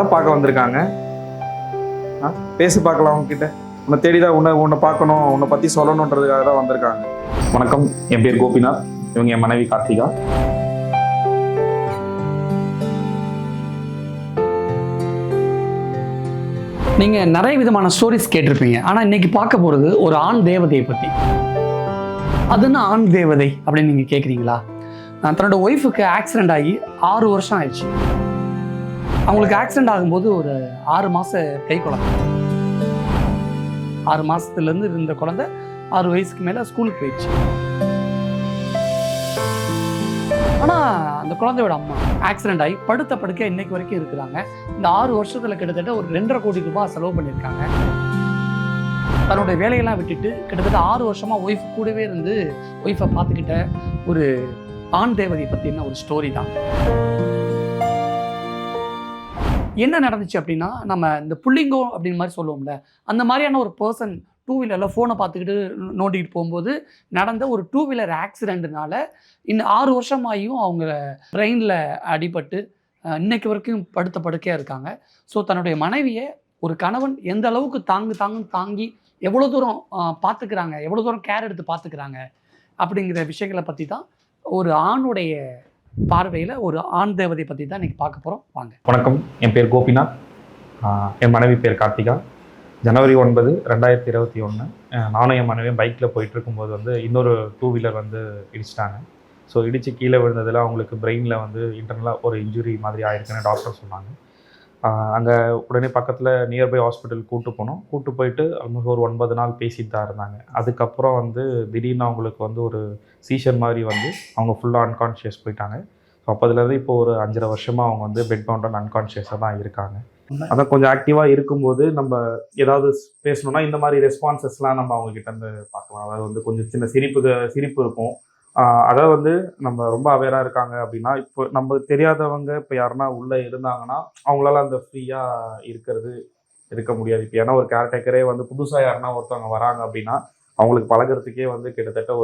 தான் பார்க்க வந்திருக்காங்க. பேசி பார்க்கலாம் உங்ககிட்ட. உன்னை தேடி தான் உன்னை பார்க்கணும், உன்னை பற்றி சொல்லணுன்றதுக்காக தான் வந்திருக்காங்க. வணக்கம், என் பேர் கோபிநாத். இவங்க என் மனைவி கார்த்திகா. நீங்கள் நிறைய விதமான ஸ்டோரிஸ் கேட்டிருப்பீங்க. ஆனால் இன்னைக்கு பார்க்க போகிறது ஒரு ஆண் தேவதையை பற்றி. அதுன்னு ஆண் தேவதை அப்படின்னு நீங்கள் கேட்குறீங்களா? தன்னோட ஒய்ஃபுக்கு ஆக்சிடெண்ட் ஆகி 6 வருஷம் ஆயிடுச்சு. அவங்களுக்கு ஆக்சிடெண்ட் ஆகும்போது ஒரு 6 மாத கை குழந்தை. 6 மாதத்துலேருந்து இருந்த குழந்தை 6 வயசுக்கு மேலே ஸ்கூலுக்கு போயிடுச்சு. ஆனால் அந்த குழந்தையோட அம்மா ஆக்சிடெண்ட் ஆகி படுத்த படுக்க இன்னைக்கு வரைக்கும் இருக்கிறாங்க. இந்த 6 வருஷத்தில் கிட்டத்தட்ட ஒரு 2.5 கோடி ரூபாய் செலவு பண்ணியிருக்காங்க. தன்னுடைய வேலையெல்லாம் விட்டுட்டு கிட்டத்தட்ட 6 வருஷமாக ஒய்ஃப் கூடவே இருந்து ஒய்ஃபை பார்த்துக்கிட்ட ஒரு ஆண் தேவதை பற்றின ஒரு ஸ்டோரி தான். என்ன நடந்துச்சு அப்படின்னா, நம்ம இந்த புள்ளிங்கோ அப்படின்னு மாதிரி சொல்லுவோம்ல, அந்த மாதிரியான ஒரு பர்சன் 2 வீலரில் ஃபோனை பார்த்துக்கிட்டு நோண்டிக்கிட்டு போகும்போது நடந்த ஒரு 2 வீலர் ஆக்சிடெண்ட்னால இன்னும் 6 வருஷமாகியும் அவங்க ட்ரெயினில் அடிபட்டு இன்னைக்கு வரைக்கும் படுத்த படுக்கையாக இருக்காங்க. ஸோ தன்னுடைய மனைவியை ஒரு கணவன் எந்த அளவுக்கு தாங்கி எவ்வளோ தூரம் பார்த்துக்கிறாங்க, எவ்வளோ தூரம் கேர் எடுத்து பார்த்துக்கிறாங்க அப்படிங்கிற விஷயங்களை பற்றி தான் ஒரு ஆணுடைய பார்வையில் ஒரு ஆண் தேவதை பற்றி தான் இன்றைக்கி பார்க்க போகிறோம். வாங்க. வணக்கம், என் பேர் கோபிநாத். என் மனைவி பேர் கார்த்திகா. ஜனவரி 9, 2021 நானும் என் மனைவியும் பைக்கில் போயிட்டு இருக்கும்போது வந்து இன்னொரு 2 வீலர் வந்து இடிச்சிட்டாங்க. ஸோ இடித்து கீழே விழுந்ததில் அவங்களுக்கு பிரெயினில் வந்து இன்டர்னலாக ஒரு இன்ஜுரி மாதிரி ஆயிருக்குன்னு டாக்டர் சொன்னாங்க. அங்கே உடனே பக்கத்தில் நியர்பை ஹாஸ்பிட்டல் கூட்டு போயிட்டு ஆல்மோஸ்ட் ஒரு 9 நாள் பேசிட்டு தான் இருந்தாங்க. அதுக்கப்புறம் வந்து திடீர்னு அவங்களுக்கு வந்து ஒரு சீஷர் மாதிரி வந்து அவங்க ஃபுல்லாக அன்கான்ஷியஸ் போயிட்டாங்க. ஸோ அப்போதுலேருந்து இப்போ ஒரு 5.5 வருஷமாக அவங்க வந்து பெட் பவுண்ட் அன்கான்ஷியஸாக தான் இருக்காங்க. அதான் கொஞ்சம் ஆக்டிவாக இருக்கும்போது நம்ம ஏதாவது பேசணுன்னா இந்த மாதிரி ரெஸ்பான்சஸ்லாம் நம்ம அவங்கக்கிட்ட இருந்து பார்க்கலாம். அதாவது வந்து கொஞ்சம் சின்ன சிரிப்பு இருக்கும். அதாவது வந்து நம்ம ரொம்ப அவேராக இருக்காங்க அப்படின்னா, இப்போ நம்ம தெரியாதவங்க இப்போ யாருன்னா உள்ளே இருந்தாங்கன்னா அவங்களால அந்த ஃப்ரீயாக இருக்க முடியாது. இப்போ ஏன்னா ஒரு கேர்டேக்கரே வந்து புதுசாக யாருன்னா ஒருத்தவங்க வராங்க அப்படின்னா அவங்களுக்கு பழகிறதுக்கே வந்து கிட்டத்தட்ட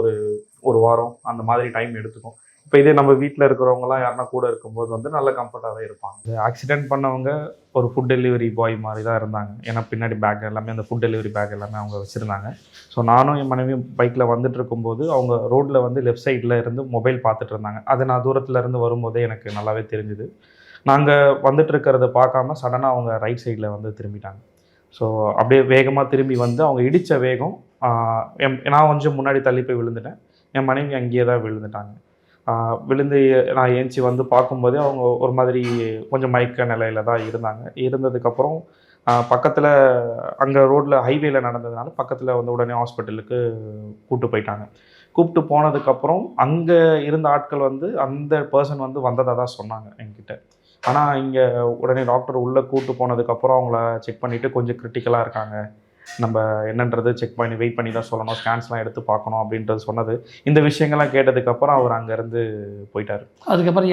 ஒரு வாரம் அந்த மாதிரி டைம் எடுத்துக்கும். இப்போ இதே நம்ம வீட்டில் இருக்கிறவங்களாம் யாருன்னா கூட இருக்கும்போது வந்து நல்ல கம்ஃபர்ட்டாகவே இருப்பாங்க. ஆக்சிடென்ட் பண்ணவங்க ஒரு ஃபுட் டெலிவரி பாய் மாதிரி தான் இருந்தாங்க. ஏன்னா பின்னாடி பேக் எல்லாமே அந்த ஃபுட் டெலிவரி பேக் எல்லாமே அவங்க வச்சுருந்தாங்க. ஸோ நானும் என் மனைவியும் பைக்கில் வந்துட்டு இருக்கும்போது அவங்க ரோட்டில் வந்து லெஃப்ட் சைடில் இருந்து மொபைல் பார்த்துட்டு இருந்தாங்க. அது நான் தூரத்தில் இருந்து வரும்போதே எனக்கு நல்லாவே தெரிஞ்சுது. நாங்கள் வந்துட்டு இருக்கிறத பார்க்காம சடனாக அவங்க ரைட் சைடில் வந்து திரும்பிட்டாங்க. ஸோ அப்படியே வேகமாக திரும்பி வந்து அவங்க இடித்த வேகம், நான் கொஞ்சம் முன்னாடி தள்ளி போய் விழுந்துட்டேன். என் மனைவி அங்கேயே தான் விழுந்துட்டாங்க. விழுந்து நான் ஏஞ்சி வந்து பார்க்கும்போதே அவங்க ஒரு மாதிரி கொஞ்சம் மயக்க நிலையில் தான் இருந்தாங்க. இருந்ததுக்கப்புறம் பக்கத்தில் அங்கே ரோட்டில் ஹைவேல நடந்ததுனால பக்கத்தில் வந்து உடனே ஹாஸ்பிட்டலுக்கு கூப்பிட்டு போனதுக்கப்புறம் அங்கே இருந்த ஆட்கள் வந்து அந்த பர்சன் வந்து வந்ததாக தான் சொன்னாங்க என்கிட்ட. ஆனால் இங்கே உடனே டாக்டர் உள்ளே கூப்பிட்டு போனதுக்கப்புறம் அவங்கள செக் பண்ணிவிட்டு கொஞ்சம் கிரிட்டிக்கலாக இருக்காங்க, நம்ம என்னன்றது செக் பண்ணி வெயிட் பண்ணி தான் சொல்லணும், ஸ்கேன்ஸ்லாம் எடுத்து பார்க்கணும் அப்படின்றது சொன்னது. இந்த விஷயங்கள்லாம் கேட்டதுக்கப்புறம் அவர் அங்கேருந்து போயிட்டார். அதுக்கப்புறம்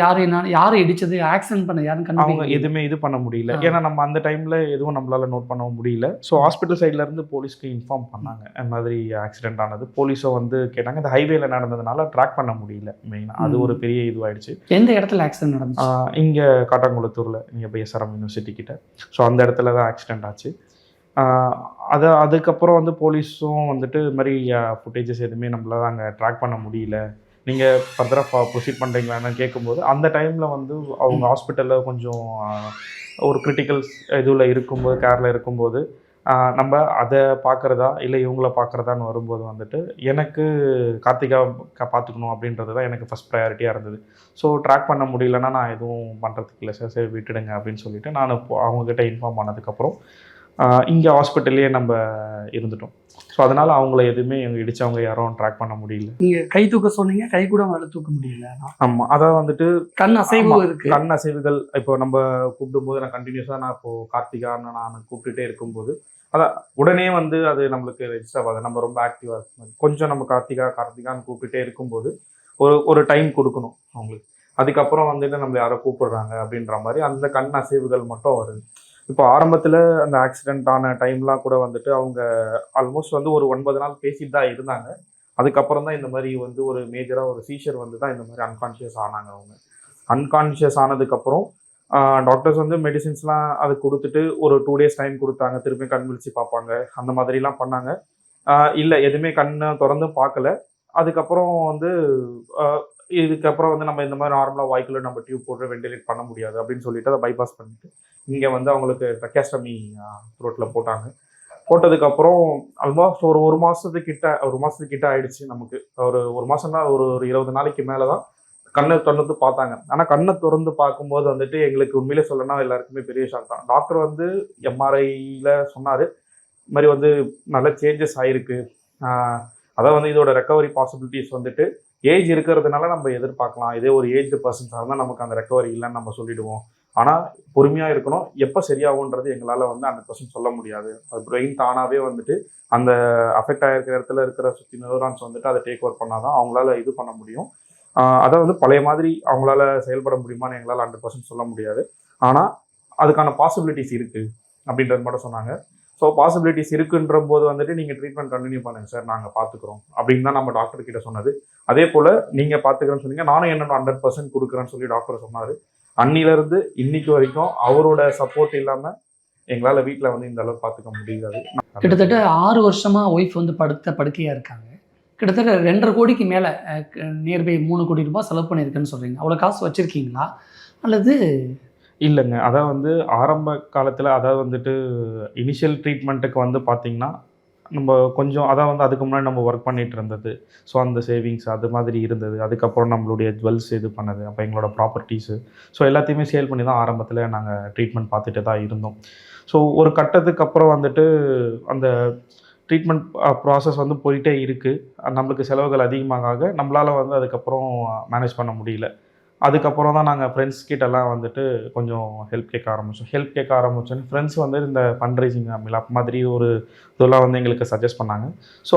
யார் இடிச்சது, ஆக்சிடென்ட் பண்ண யாருன்னு அவங்க எதுவுமே இது பண்ண முடியல. ஏன்னா நம்ம அந்த டைமில் எதுவும் நம்மளால் நோட் பண்ண முடியல. ஸோ ஹாஸ்பிட்டல் சைட்லேருந்து போலீஸ்க்கு இன்ஃபார்ம் பண்ணாங்க இந்த மாதிரி ஆக்சிடென்ட் ஆனது. போலீஸும் வந்து கேட்டாங்க. இந்த ஹைவேல நடந்ததுனால ட்ராக் பண்ண முடியல மெயினாக. அது ஒரு பெரிய இதுவாகிடுச்சு. எந்த இடத்துல ஆக்சிடென்ட் நடந்துச்சு? இங்கே காட்டாங்குளத்தூரில், இங்கே பிஎஸ்ஆர்எம் யூனிவர்சிட்டி கிட்ட. ஸோ அந்த இடத்துல தான் ஆக்சிடென்ட் ஆச்சு. அதுக்கப்புறம் வந்து போலீஸும் வந்துட்டு இது மாதிரி ஃபுட்டேஜஸ் எதுவுமே நம்மளால் அங்கே ட்ராக் பண்ண முடியல, நீங்கள் ஃபர்தராக ப்ரொசீட் பண்ணுறீங்களான்னு கேட்கும்போது அந்த டைமில் வந்து அவங்க ஹாஸ்பிட்டலில் கொஞ்சம் ஒரு கிரிட்டிக்கல் இதில் இருக்கும்போது, கேரில் இருக்கும்போது நம்ம அதை பார்க்குறதா இல்லை இவங்கள பார்க்குறதான்னு வரும்போது வந்துட்டு எனக்கு கார்த்திகா பார்த்துக்கணும் அப்படின்றது தான் எனக்கு ஃபஸ்ட் ப்ரையாரிட்டியாக இருந்தது. ஸோ ட்ராக் பண்ண முடியலன்னா நான் எதுவும் பண்ணுறதுக்கு இல்லை சார், சரி விட்டுடுங்க அப்படின்னு சொல்லிவிட்டு நான் அவங்கக்கிட்ட இன்ஃபார்ம் பண்ணதுக்கப்புறம் இங்கே ஹாஸ்பிட்டல்லையே நம்ம இருந்துட்டோம். ஸோ அதனால் அவங்கள எதுவுமே எங்கள் இடித்தவங்க யாரும் ட்ராக் பண்ண முடியல. நீங்கள் கை தூக்க சொன்னீங்க, கை கூட அவங்களால தூக்க முடியல. ஆமாம், அதான் வந்துட்டு கண் அசைவுகள். இப்போ நம்ம கூப்பிடும்போது நான் கண்டினியூஸாக நான் இப்போது கார்த்திகான்னு நான் கூப்பிட்டுட்டே இருக்கும்போது அதான் உடனே வந்து அது நம்மளுக்கு ரெஜிஸ்டர் ஆகாது. நம்ம ரொம்ப ஆக்டிவாக இருக்கும். கொஞ்சம் நம்ம கார்த்திகான்னு கூப்பிட்டுட்டே இருக்கும்போது ஒரு டைம் கொடுக்கணும் அவங்களுக்கு. அதுக்கப்புறம் வந்துட்டு நம்மளை யாரோ கூப்பிடுறாங்க அப்படின்ற மாதிரி அந்த கண் அசைவுகள் மட்டும் வருது. இப்போ ஆரம்பத்தில் அந்த ஆக்சிடென்ட் ஆன டைம்லாம் கூட வந்துட்டு அவங்க ஆல்மோஸ்ட் வந்து ஒரு 9 நாள் பேசிட்டு தான் இருந்தாங்க. அதுக்கப்புறம் தான் இந்த மாதிரி வந்து ஒரு மேஜராக ஒரு சீஷர் வந்து தான் இந்த மாதிரி அன்கான்ஷியஸ் ஆனாங்க. அவங்க அன்கான்ஷியஸ் ஆனதுக்கப்புறம் டாக்டர்ஸ் வந்து மெடிசின்ஸ்லாம் அது கொடுத்துட்டு ஒரு 2 டேஸ் டைம் கொடுத்தாங்க, திருப்பி கண் விழிச்சு பார்ப்பாங்க, அந்த மாதிரிலாம் பண்ணாங்க. இல்லை எதுவுமே கண்ணை திறந்து பார்க்கல. அதுக்கப்புறம் வந்து இதுக்கப்புறம் வந்து நம்ம இந்த மாதிரி நார்மலாக வாய்க்குள்ள நம்ம டியூப் போட்டு வெண்டிலேட் பண்ண முடியாது அப்படின்னு சொல்லிட்டு அதை பைபாஸ் பண்ணிட்டு இங்கே வந்து அவங்களுக்கு ட்ரக்கியாஸ்டமி த்ரோட்டில் போட்டாங்க. போட்டதுக்கப்புறம் ஆல்மோஸ்ட் ஒரு மாதத்துக்கு கிட்ட ஆயிடுச்சு நமக்கு. ஒரு மாதம்னா ஒரு 20 நாளைக்கு மேலே தான் கண்ணை திறந்து பார்த்தாங்க. ஆனால் கண்ணை திறந்து பார்க்கும்போது வந்துட்டு எங்களுக்கு உண்மையிலே சொல்லணும்னா எல்லாருக்குமே பெரிய ஷாக் தான். டாக்டர் வந்து எம்ஆர்ஐயில் சொன்னார், இது மாதிரி வந்து நல்ல சேஞ்சஸ் ஆகிருக்கு. அதாவது வந்து இதோட ரெக்கவரி பாசிபிலிட்டிஸ் வந்துட்டு ஏஜ் இருக்கிறதுனால நம்ம எதிர்பார்க்கலாம். இதே ஒரு ஏஜ்டு பர்சன்ஸாக இருந்தால் நமக்கு அந்த ரெக்கவரி இல்லைன்னு நம்ம சொல்லிடுவோம். ஆனால் பொறுமையாக இருக்கணும். எப்போ சரியாகுன்றது எங்களால் வந்து 100% சொல்ல முடியாது. அது பிரெயின் தானாகவே வந்துட்டு அந்த அஃபெக்ட் ஆகிருக்கிற இடத்துல இருக்கிற சுற்றி நியூரான்ஸ் வந்துட்டு அதை டேக் ஓவர் பண்ணால் தான் அவங்களால இது பண்ண முடியும். அதை வந்து பழைய மாதிரி அவங்களால செயல்பட முடியுமான்னு எங்களால் 100% சொல்ல முடியாது. ஆனால் அதுக்கான பாசிபிலிட்டிஸ் இருக்குது அப்படின்றது மட்டும் சொன்னாங்க. ஸோ பாசிபிலிட்டிஸ் இருக்குன்ற போது வந்துட்டு நீங்கள் ட்ரீட்மெண்ட் கண்டினியூ பண்ணுங்கள் சார், நாங்கள் பார்த்துக்குறோம் அப்படின்னு தான் நம்ம டாக்டர் கிட்ட சொன்னது. அதே போல் நீங்கள் பார்த்துக்கிறேன்னு சொன்னீங்க, நானும் என்னோட 100% கொடுக்குறேன்னு சொல்லி டாக்டர் சொன்னார். அன்னிலேருந்து இன்னைக்கு வரைக்கும் அவரோட சப்போர்ட் இல்லாமல் எங்களால் வீட்டில் வந்து இந்த அளவுக்கு பார்த்துக்க முடியாது. கிட்டத்தட்ட 6 வருஷமா ஒய்ஃப் வந்து படுக்கையாக இருக்காங்க. கிட்டத்தட்ட 2.5 கோடிக்கு மேலே நியர்பை 3 கோடி ரூபாய் செலவு பண்ணியிருக்கேன்னு சொல்கிறீங்க. அவ்வளோ காசு வச்சுருக்கீங்களா அல்லது? இல்லைங்க, அதாவது வந்து ஆரம்ப காலத்தில் அதாவது வந்துட்டு இனிஷியல் ட்ரீட்மெண்ட்டுக்கு வந்து பார்த்திங்கன்னா நம்ம கொஞ்சம் அதான் வந்து அதுக்கு முன்னாடி நம்ம ஒர்க் பண்ணிகிட்டு இருந்தது. ஸோ அந்த சேவிங்ஸ் அது மாதிரி இருந்தது. அதுக்கப்புறம் நம்மளுடைய ஜுவல்ஸ் இது பண்ணது, அப்போ எங்களோட ப்ராப்பர்ட்டிஸு, ஸோ எல்லாத்தையுமே சேல் பண்ணி தான் ஆரம்பத்தில் நாங்கள் ட்ரீட்மெண்ட் பார்த்துட்டு தான் இருந்தோம். ஸோ ஒரு கட்டத்துக்கு அப்புறம் வந்துட்டு அந்த ட்ரீட்மெண்ட் ப்ராசஸ் வந்து போயிட்டே இருக்குது. நம்மளுக்கு செலவுகள் அதிகமாக நம்மளால் வந்து அதுக்கப்புறம் மேனேஜ் பண்ண முடியல. அதுக்கப்புறம் தான் நாங்கள் ஃப்ரெண்ட்ஸ் கிட்டலாம் வந்துட்டு கொஞ்சம் ஹெல்ப் கேட்க ஆரம்பித்தோம். ஃப்ரெண்ட்ஸ் வந்து இந்த ஃபண்ட்ரைசிங் மிலாப் மாதிரி ஒரு இதெல்லாம் வந்து எங்களுக்கு சஜஸ்ட் பண்ணாங்க. ஸோ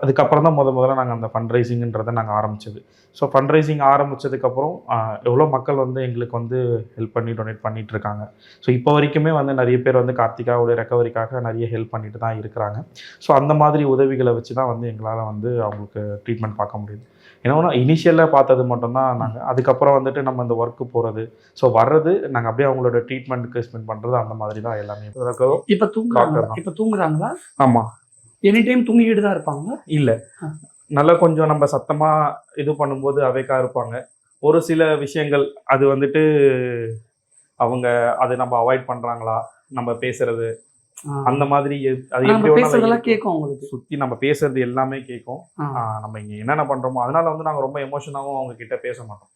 அதுக்கப்புறம் தான் முதல்ல நாங்கள் அந்த ஃபண்ட்ரைசிங்கிறத நாங்கள் ஆரம்பித்தது. ஸோ ஃபண்ட்ரைசிங் ஆரம்பித்ததுக்கப்புறம் எவ்வளோ மக்கள் வந்து எங்களுக்கு வந்து ஹெல்ப் பண்ணி டொனேட் பண்ணிகிட்டு இருக்காங்க. ஸோ இப்போ வரைக்குமே வந்து நிறைய பேர் வந்து கார்த்திகாவோட ரெக்கவரிக்காக நிறைய ஹெல்ப் பண்ணிட்டு தான் இருக்கிறாங்க. ஸோ அந்த மாதிரி உதவிகளை வச்சு தான் வந்து எங்களால் வந்து அவங்களுக்கு ட்ரீட்மெண்ட் பார்க்க முடியுது. ஏன்னா இனிஷியலாக பார்த்தது மட்டும்தான் நாங்கள். அதுக்கப்புறம் வந்துட்டு நம்ம இந்த ஒர்க்கு போகிறது, ஸோ வர்றது நாங்கள் அப்படியே அவங்களோட ட்ரீட்மெண்ட்டுக்கு ஸ்பெண்ட் பண்ணுறது, அந்த மாதிரி தான் எல்லாமே. இப்போ தூங்குறாங்களா? ஆமாம், எனி டைம் தூங்கிக்கிட்டு தான் இருப்பாங்க. இல்லை, நல்லா கொஞ்சம் நம்ம சத்தமாக இது பண்ணும்போது அவேக்காக இருப்பாங்க. ஒரு சில விஷயங்கள் அது வந்துட்டு அவங்க அதை நம்ம அவாய்ட் பண்ணுறாங்களா, நம்ம பேசுறது அந்த மாதிரி அது பேசுறதெல்லாம் கேட்கும். அவங்களுக்கு சுற்றி நம்ம பேசுறது எல்லாமே கேட்கும். நம்ம இங்கே என்னென்ன பண்ணுறோமோ அதனால வந்து நாங்கள் ரொம்ப எமோஷனாகவும் அவங்க கிட்ட பேச மாட்டோம்.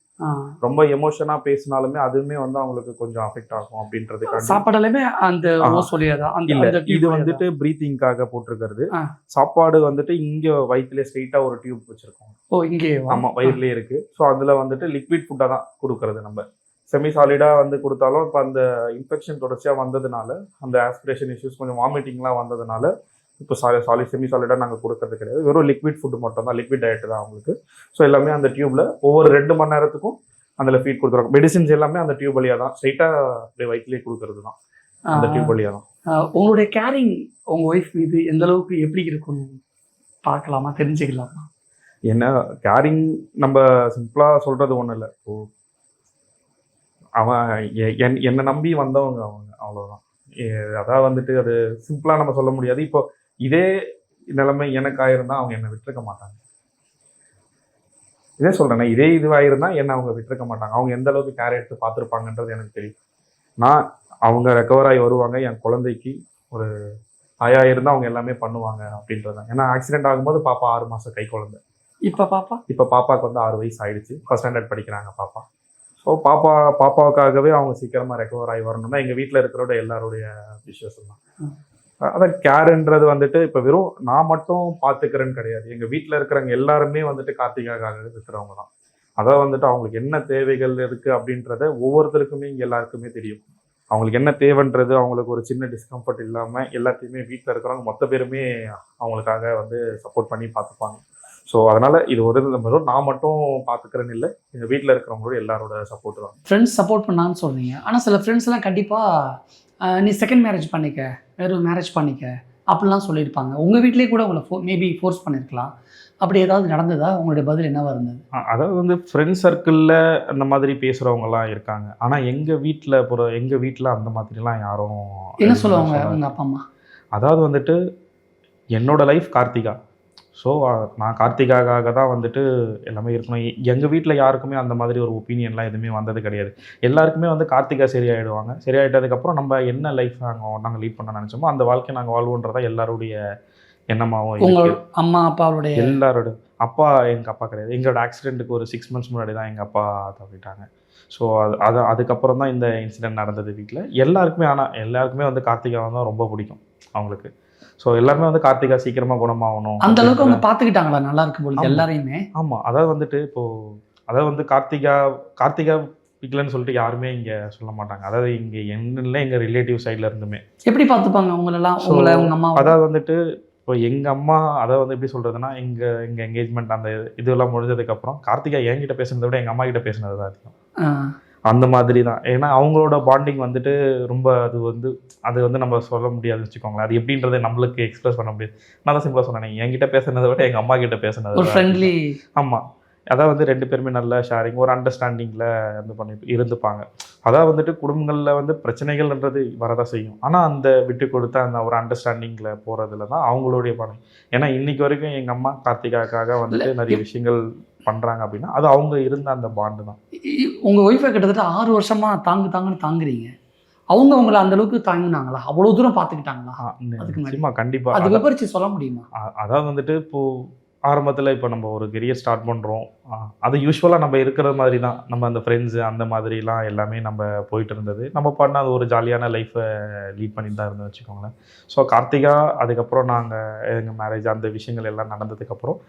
ரொம்ப எமோஷனாக பேசினாலுமே அதுவுமே வந்து அவங்களுக்கு கொஞ்சம் அஃபெக்ட் ஆகும் அப்படின்றதுக்காக. சாப்பாடுலையுமே அந்த இல்லை, இது வந்துட்டு ப்ரீத்திங்காக போட்டிருக்கிறது. சாப்பாடு வந்துட்டு இங்கே வயிற்றுலேயே ஸ்ட்ரெயிட்டாக ஒரு டியூப் வச்சுருக்கோம். இங்கே ஆமாம், வயிறுலேயே இருக்குது. ஸோ அதில் வந்துட்டு லிக்விட் ஃபுட்டாக தான் கொடுக்கறது. நம்ம செமி சாலிடாக வந்து கொடுத்தாலும் இப்போ அந்த இன்ஃபெக்ஷன் தொடர்ச்சியாக வந்ததுனால, அந்த ஆஸ்பிரேஷன் இஷ்யூஸ், கொஞ்சம் வாமிட்டிங்லாம் வந்ததுனால இப்போ செமி சாலிடாக நாங்கள் கொடுக்கறது கிடையாது. வெறும் லிக்விட் ஃபுட்டு மட்டும் தான், லிக்விட் டயட்டு தான் அவங்களுக்கு. ஸோ எல்லாமே அந்த டியூப்பில் ஒவ்வொரு 2 மணி நேரத்துக்கும் அதில் ஃபீட் கொடுத்துருவாங்க. மெடிசின்ஸ் எல்லாமே அந்த டியூப் வழியாக தான், ஸ்ட்ரைட்டாக அப்படியே வயிற்றுலேயே கொடுக்கறது தான், அந்த டியூப் வழியாக தான். உங்களுடைய கேரிங் உங்கள் ஒய்ஃப் மீது எந்த அளவுக்கு எப்படி இருக்கணும் பார்க்கலாமா, தெரிஞ்சுக்கலாமா? என்ன கேரிங் நம்ம சிம்பிளாக சொல்கிறது ஒன்றும் இல்லை. அவன் என்னை நம்பி வந்தவங்க அவங்க, அவ்வளோதான். அதான் வந்துட்டு அது சிம்பிளாக நம்ம சொல்ல முடியாது. இப்போ இதே நிலைமை எனக்கு ஆயிருந்தால் அவங்க என்னை விட்டுருக்க மாட்டாங்க. இதே சொல்கிறேன்னா, இதே இதுவாயிருந்தா என்னை அவங்க விட்டுருக்க மாட்டாங்க. அவங்க எந்த அளவுக்கு கேர் எடுத்து பார்த்துருப்பாங்கன்றது எனக்கு தெரியும். அவங்க ரெக்கவர் ஆகி வருவாங்க, என் குழந்தைக்கு ஒரு தாயாக இருந்தால் அவங்க எல்லாமே பண்ணுவாங்க அப்படின்றது தான். ஏன்னா ஆக்சிடென்ட் ஆகும்போது பாப்பா 6 மாதம் கை குழந்தை. இப்போ பாப்பாவுக்கு வந்து 6 வயசு ஆயிடுச்சு. ஃபர்ஸ்ட் ஸ்டாண்டர்ட் படிக்கிறாங்க பாப்பா. ஸோ பாப்பாவுக்காகவே அவங்க சீக்கிரமாக ரெக்கவர் ஆகி வரணும்னா எங்கள் வீட்டில் இருக்கிறோட எல்லாருடைய விஷயம் தான். அதான் கேருன்றது வந்துட்டு இப்போ வெறும் நான் மட்டும் பார்த்துக்கிறேன்னு கிடையாது. எங்கள் வீட்டில் இருக்கிறவங்க எல்லாருமே வந்துட்டு கார்த்திகாக்காக இருக்கிறவங்க தான். அதான் வந்துட்டு அவங்களுக்கு என்ன தேவைகள் இருக்குது அப்படின்றத ஒவ்வொருத்தருக்குமே இங்கே எல்லாருக்குமே தெரியும். அவங்களுக்கு என்ன தேவைன்றது, அவங்களுக்கு ஒரு சின்ன டிஸ்கம்ஃபர்ட் இல்லாமல் எல்லாத்தையுமே வீட்டில் இருக்கிறவங்க மொத்த பேருமே அவங்களுக்காக வந்து சப்போர்ட் பண்ணி பார்த்துப்பாங்க. ஸோ அதனால் இது ஒரு நான் மட்டும் பார்த்துக்கிறேன்னு இல்லை, எங்கள் வீட்டில் இருக்கிறவங்களோட எல்லாரோட சப்போர்ட் தான். ஃப்ரெண்ட்ஸ் சப்போர்ட் பண்ணான்னு சொல்கிறீங்க. ஆனால் சில ஃப்ரெண்ட்ஸ்லாம் கண்டிப்பாக நீ செகண்ட் மேரேஜ் பண்ணிக்க, வேறு மேரேஜ் பண்ணிக்க, அப்படிலாம் சொல்லியிருப்பாங்க. உங்கள் வீட்டிலேயே கூட உங்களை மேபி ஃபோர்ஸ் பண்ணியிருக்கலாம். அப்படி ஏதாவது நடந்ததா? உங்களுடைய பதில் என்னவா இருந்தது? அதாவது வந்து ஃப்ரெண்ட் சர்க்கிளில் அந்த மாதிரி பேசுகிறவங்கலாம் இருக்காங்க. ஆனால் எங்கள் வீட்டில் அந்த மாதிரிலாம் யாரும் என்ன எதுவுமே சொல்லுவாங்க சொன்னது. உங்கள் அப்பா அம்மா? அதாவது வந்துட்டு என்னோட லைஃப் கார்த்திகா. ஸோ நான் கார்த்திகாக்காக தான் வந்துட்டு எல்லாமே இருக்கணும். எங்கள் வீட்டில் யாருக்குமே அந்த மாதிரி ஒரு ஒப்பீனியன்லாம் எதுவுமே வந்தது கிடையாது. எல்லாருக்குமே வந்து கார்த்திகா சரியாயிடுவாங்க. சரியாயிட்டதுக்கப்புறம் நம்ம என்ன லைஃப் நாங்கள் லீட் பண்ண நினச்சோமோ அந்த வாழ்க்கையை நாங்கள் வாழ்வோன்றதா எல்லாருடைய எண்ணமாகவும் உங்கள் இருக்குது. அம்மா அப்பாவுடைய எல்லாரோட அப்பா எங்கள் அப்பா கிடையாது. எங்களோட ஆக்சிடெண்ட்டுக்கு ஒரு 6 months முன்னாடி தான் எங்கள் அப்பா தவறிட்டாங்க. ஸோ அதுக்கப்புறம் தான் இந்த இன்சிடென்ட் நடந்தது வீட்டில். எல்லாருக்குமே வந்து கார்த்திகாவை தான் ரொம்ப பிடிக்கும் அவங்களுக்கு. ஸோ எல்லாருமே வந்து கார்த்திகா சீக்கிரமாக குணமாகணும் அந்த அளவுக்கு அவங்க பார்த்துக்கிட்டாங்களா? நல்லா இருக்கு பொழுது ஆமா. எல்லாரையுமே. ஆமாம். அதாவது வந்துட்டு அதாவது வந்து கார்த்திகா பிடிக்கலன்னு சொல்லிட்டு யாருமே இங்கே சொல்ல மாட்டாங்க. அதாவது இங்கே என்னஇல்லை எங்கள் ரிலேட்டிவ் சைடில் இருந்துமே. எப்படி பார்த்துப்பாங்க உங்களெல்லாம்? உங்களை உங்கள் அம்மா? அதாவது வந்துட்டு இப்போ எங்கள் அம்மா அதாவது வந்து எப்படி சொல்கிறதுனா எங்கள் என்கேஜ்மெண்ட் அந்த இதெல்லாம் முடிஞ்சதுக்கப்புறம் கார்த்திகா என்கிட்ட பேசுனதை விட எங்கள் அம்மா கிட்ட பேசுனது தான் அதிகம். அந்த மாதிரி தான். ஏன்னா அவங்களோட பாண்டிங் வந்துட்டு ரொம்ப அது வந்து நம்ம சொல்ல முடியாதுன்னு வச்சுக்கோங்களேன். அது எப்படின்றத நம்மளுக்கு எக்ஸ்பிரஸ் பண்ண முடியாது. நான் தான் சிம்பிளாக சொன்னேன், என்கிட்ட பேசுனதை விட எங்கள் அம்மா கிட்ட பேசுனது ஒரு ஃப்ரெண்ட்லி. ஆமாம். அதாவது வந்து 2 பேருமே நல்ல ஷேரிங் ஒரு அண்டர்ஸ்டாண்டிங்கில் இருந்துப்பாங்க. அதாவது வந்துட்டு குடும்பங்களில் வந்து பிரச்சனைகள்ன்றது வரதான் செய்யும். ஆனால் அந்த விட்டு கொடுத்த அந்த ஒரு அண்டர்ஸ்டாண்டிங்கில் போகிறதுல தான் அவங்களுடைய பணம். ஏன்னா இன்னைக்கு வரைக்கும் எங்கள் அம்மா கார்த்திகாக்காக வந்துட்டு நிறைய விஷயங்கள் பண்ணுறாங்க அப்படின்னா அது அவங்க இருந்த அந்த பாண்டு தான். உங்கள் ஒய்ஃபை கிட்டத்தட்ட 6 வருஷமா தாங்குன்னு தாங்குறீங்க. அவங்க உங்களை அந்த அளவுக்கு தாங்கினாங்களா? அவ்வளோ தூரம் பார்த்துக்கிட்டாங்களா? அதுக்கு முன்னாடி நிச்சயமா கண்டிப்பாக. அது விவரிச்சு சொல்ல முடியுமா? அதாவது வந்துட்டு ஆரம்பத்தில் இப்போ நம்ம ஒரு கெரியர் ஸ்டார்ட் பண்ணுறோம். அது யூஸ்வலாக நம்ம இருக்கிற மாதிரி தான். நம்ம அந்த ஃப்ரெண்ட்ஸு அந்த மாதிரிலாம் எல்லாமே நம்ம போயிட்டு இருந்தது. நம்ம பண்ண அது ஒரு ஜாலியான லைஃப்பை லீட் பண்ணிட்டு தான் இருந்தோம் வச்சுக்கோங்களேன். ஸோ கார்த்திகா அதுக்கப்புறம் எங்கள் மேரேஜ் அந்த விஷயங்கள் எல்லாம் நடந்ததுக்கப்புறம்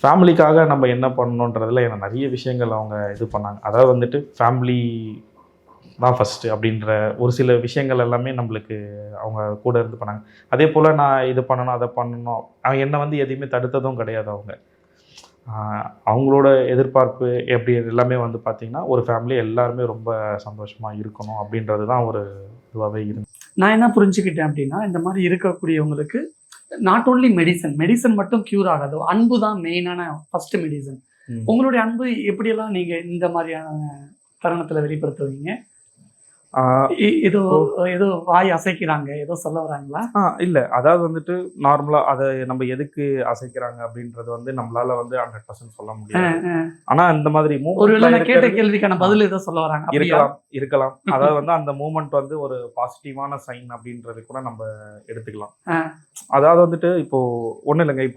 ஃபேமிலிக்காக நம்ம என்ன பண்ணணுன்றதுல எனக்கு நிறைய விஷயங்கள் அவங்க இது பண்ணாங்க. அதாவது வந்துட்டு ஃபேமிலி தான் ஃபஸ்ட்டு அப்படின்ற ஒரு சில விஷயங்கள் எல்லாமே நம்மளுக்கு அவங்க கூட இருந்து பண்ணாங்க. அதே போல் நான் இது பண்ணணும் அதை பண்ணணும் அவங்க என்னை வந்து எதையுமே தடுத்ததும் கிடையாது. அவங்களோட எதிர்பார்ப்பு எப்படி எல்லாமே வந்து பார்த்திங்கன்னா ஒரு ஃபேமிலி எல்லாருமே ரொம்ப சந்தோஷமாக இருக்கணும் அப்படின்றது தான் ஒரு இதுவாகவே இருந்துச்சு. நான் என்ன புரிஞ்சுக்கிட்டேன் அப்படின்னா, இந்த மாதிரி இருக்கக்கூடியவங்களுக்கு நாட் ஓன்லி மெடிசன் மட்டும் க்யூர் ஆகாது. அன்பு தான் மெயினான ஃபர்ஸ்ட் மெடிசன். உங்களுடைய அன்பு எப்படியெல்லாம் நீங்கள் இந்த மாதிரியான தருணத்தில் வெளிப்படுத்துவீங்க? ஏதோ வாய் அசைக்கிறாங்க, ஏதோ சொல்ல வராங்களா? இல்லை, அதாவது வந்துட்டு நார்மலாக அதை நம்ம எதுக்கு அசைக்கிறாங்க அப்படின்றது வந்து நம்மளால வந்து 100% சொல்ல முடியாது. ஆனால் இந்த மாதிரி ஒருவேளை நான் கேட்ட கேள்விக்கான பதில் ஏதோ சொல்ல வராங்க. இருக்கலாம். அதாவது வந்து அந்த மூமெண்ட் வந்து ஒரு பாசிட்டிவான சைன் அப்படின்றது கூட நம்ம எடுத்துக்கலாம். அதாவது வந்துட்டு இப்போ ஒன்றும் இல்லைங்க.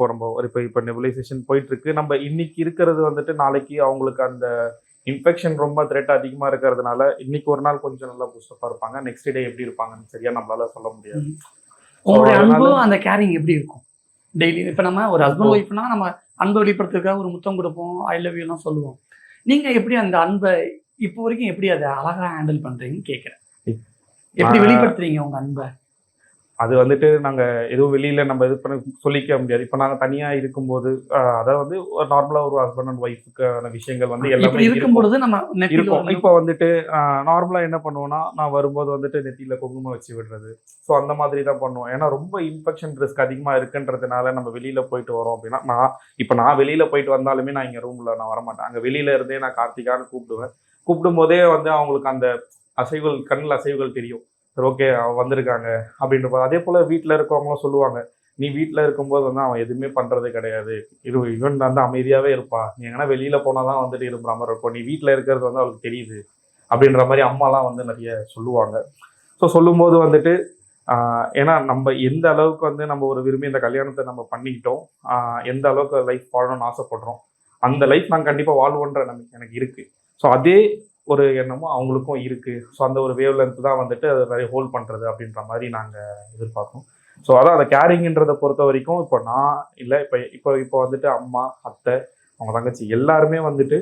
இப்போ நெபுலைசேஷன் போயிட்டு இருக்கு. நம்ம இன்னைக்கு இருக்கிறது வந்துட்டு நாளைக்கு அவங்களுக்கு அந்த இன்ஃபெக்ஷன் ரொம்ப த்ரெட் அதிகமாக இருக்கிறதுனால இன்னைக்கு ஒரு நாள் கொஞ்சம் நல்லா பூஸ்டப்பாக இருப்பாங்க. நெக்ஸ்ட் டே எப்படி இருப்பாங்கன்னு சரியா நம்மளால சொல்ல முடியாது. உங்களுடைய அன்பு அந்த கேரிங் எப்படி இருக்கும் டெய்லி? இப்போ நம்ம ஒரு ஹஸ்பண்ட் ஒய்ஃப்னா நம்ம அன்பை வெளிப்படுத்துறதுக்காக ஒரு முத்தம் கொடுப்போம், ஐ லவ் யூ எல்லாம் சொல்லுவோம். நீங்கள் எப்படி அந்த அன்பை இப்போ வரைக்கும் எப்படி அதை அழகாக ஹேண்டில் பண்ணுறீங்கன்னு கேட்குறேன். எப்படி வெளிப்படுத்துறீங்க உங்கள் அன்பை? அது வந்துட்டு நாங்கள் எதுவும் வெளியில் நம்ம இது பண்ண சொல்லிக்க முடியாது. இப்போ நாங்கள் தனியாக இருக்கும்போது அதாவது வந்து ஒரு நார்மலாக ஒரு ஹஸ்பண்ட் அண்ட் ஒய்ஃபுக்கான விஷயங்கள் வந்து எல்லாமே இருக்கும்பொழுது நம்ம இருக்கும். இப்போ வந்துட்டு நார்மலாக என்ன பண்ணுவோம்னா, நான் வரும்போது வந்துட்டு நெத்தியில் குங்குமம் வச்சு விடுறது. ஸோ அந்த மாதிரி தான் பண்ணுவோம். ஏன்னா ரொம்ப இன்ஃபெக்ஷன் ரிஸ்க் அதிகமாக இருக்குன்றதுனால நம்ம வெளியில் போயிட்டு வரோம் அப்படின்னா, நான் வெளியில் போயிட்டு வந்தாலுமே நான் இங்கே ரூமில் நான் வரமாட்டேன். அங்கே வெளியில் இருந்தே நான் கார்த்திகான்னு கூப்பிடுவேன். கூப்பிடும் போதே வந்து அவங்களுக்கு அந்த கண்ணில் அசைவுகள் தெரியும். சரி, ஓகே அவன் வந்திருக்காங்க அப்படின்ற. அதே போல் வீட்டில் இருக்கவங்களும் சொல்லுவாங்க, நீ வீட்டில் இருக்கும்போது வந்து அவன் எதுவுமே பண்ணுறது கிடையாது, இவன் வந்து அமைதியாகவே இருப்பா, நீ எங்கன்னா வெளியில் போனால் தான் வந்துட்டு இருப்புற மாதிரி இருக்கும், நீ வீட்டில் இருக்கிறது வந்து அவளுக்கு தெரியுது அப்படின்ற மாதிரி அம்மாலாம் வந்து நிறைய சொல்லுவாங்க. ஸோ சொல்லும்போது வந்துட்டு ஏன்னா நம்ம எந்த அளவுக்கு வந்து நம்ம ஒரு விரும்பி இந்த கல்யாணத்தை நம்ம பண்ணிக்கிட்டோம், எந்த அளவுக்கு லைஃப் வாழணும்னு ஆசைப்படுறோம், அந்த லைஃப் நாங்கள் கண்டிப்பாக வாழ்வோன்ற நம்பிக்கை எனக்கு இருக்குது. ஸோ அதே ஒரு எண்ணமும் அவங்களுக்கும் இருக்குது. ஸோ அந்த ஒரு வேவ் லென்த் தான் வந்துட்டு அதை நிறைய ஹோல்ட் பண்ணுறது அப்படின்ற மாதிரி நாங்கள் எதிர்பார்க்கோம். ஸோ அதான் அந்த கேரிங்ன்றதை பொறுத்த வரைக்கும் இப்போ நான் இல்லை, இப்போ வந்துட்டு அம்மா, அத்தை, அவங்க தங்கச்சி எல்லாருமே வந்துட்டு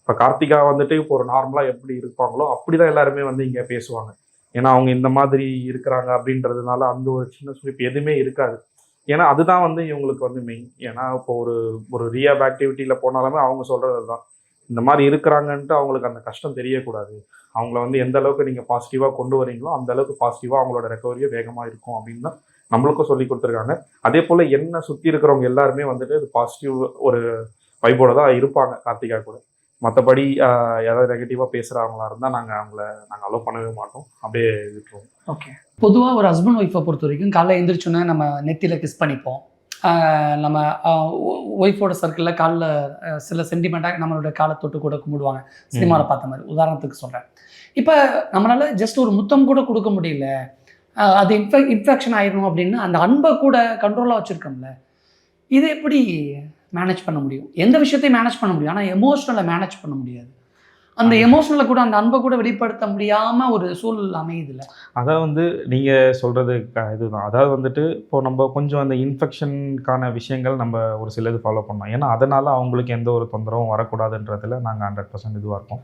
இப்போ கார்த்திகா வந்துட்டு இப்போ ஒரு நார்மலாக எப்படி இருப்பாங்களோ அப்படி தான் எல்லாருமே வந்து இங்கே பேசுவாங்க. ஏன்னா அவங்க இந்த மாதிரி இருக்கிறாங்க அப்படின்றதுனால அந்த ஒரு சின்ன சுழிப்பு எதுவுமே இருக்காது. ஏன்னா அதுதான் வந்து இவங்களுக்கு வந்து மெயின். ஏன்னா இப்போ ஒரு ரீஹாப் ஆக்டிவிட்டியில் போனாலுமே அவங்க சொல்கிறது தான், இந்த மாதிரி இருக்கிறாங்கன்ட்டு அவங்களுக்கு அந்த கஷ்டம் தெரியக்கூடாது, அவங்கள வந்து எந்த அளவுக்கு நீங்கள் பாசிட்டிவாக கொண்டு வரீங்களோ அந்த அளவுக்கு பாசிட்டிவாக அவங்களோட ரெக்கவரியே வேகமாக இருக்கும் அப்படின்னு தான் நம்மளுக்கும் சொல்லி கொடுத்துருக்காங்க. அதே போல் என்ன சுற்றி இருக்கிறவங்க எல்லாருமே வந்துட்டு இது பாசிட்டிவ் ஒரு வைபோட தான் இருப்பாங்க கார்த்திகா கூட. மற்றபடி யாராவது நெகட்டிவாக பேசுகிறவங்களா இருந்தால் நாங்கள் அலோவ் பண்ணவே மாட்டோம், அப்படியே விட்டுருவோம். ஓகே. பொதுவாக ஒரு ஹஸ்பண்ட் ஒய்ஃபை பொறுத்த வரைக்கும் காலைல எழுந்திரிச்சோன்னே நம்ம நெத்தியில் கிஸ் பண்ணிப்போம். நம்ம ஒய்ஃபோட சர்க்கிளில் காலில் சில சென்டிமெண்ட்டாக நம்மளோட காலை தொட்டு கூட கும்பிடுவாங்க, சினிமாவில் பார்த்த மாதிரி. உதாரணத்துக்கு சொல்கிறேன். இப்போ நம்மளால் ஜஸ்ட் ஒரு முத்தம் கூட கொடுக்க முடியல, அது இன்ஃபெக்ஷன் ஆயிடணும் அப்படின்னு அந்த அன்பை கூட கண்ட்ரோலாக வச்சுருக்கோம்ல, இதை எப்படி மேனேஜ் பண்ண முடியும்? எந்த விஷயத்தையும் மேனேஜ் பண்ண முடியும், ஆனால் எமோஷ்னலை மேனேஜ் பண்ண முடியாது. அந்த எமோஷனலை கூட அந்த அன்பை கூட வெளிப்படுத்த முடியாம ஒரு சூழல் அமையுதுல்ல. அதாவது வந்து நீங்கள் சொல்கிறது இதுதான். அதாவது வந்துட்டு இப்போ நம்ம கொஞ்சம் அந்த இன்ஃபெக்ஷனுக்கான விஷயங்கள் நம்ம ஒரு சிலது ஃபாலோ பண்ணோம். ஏன்னா அதனால் அவங்களுக்கு எந்த ஒரு தொந்தரவும் வரக்கூடாதுன்றதுல நாங்கள் 100% இதுவாக இருக்கோம்.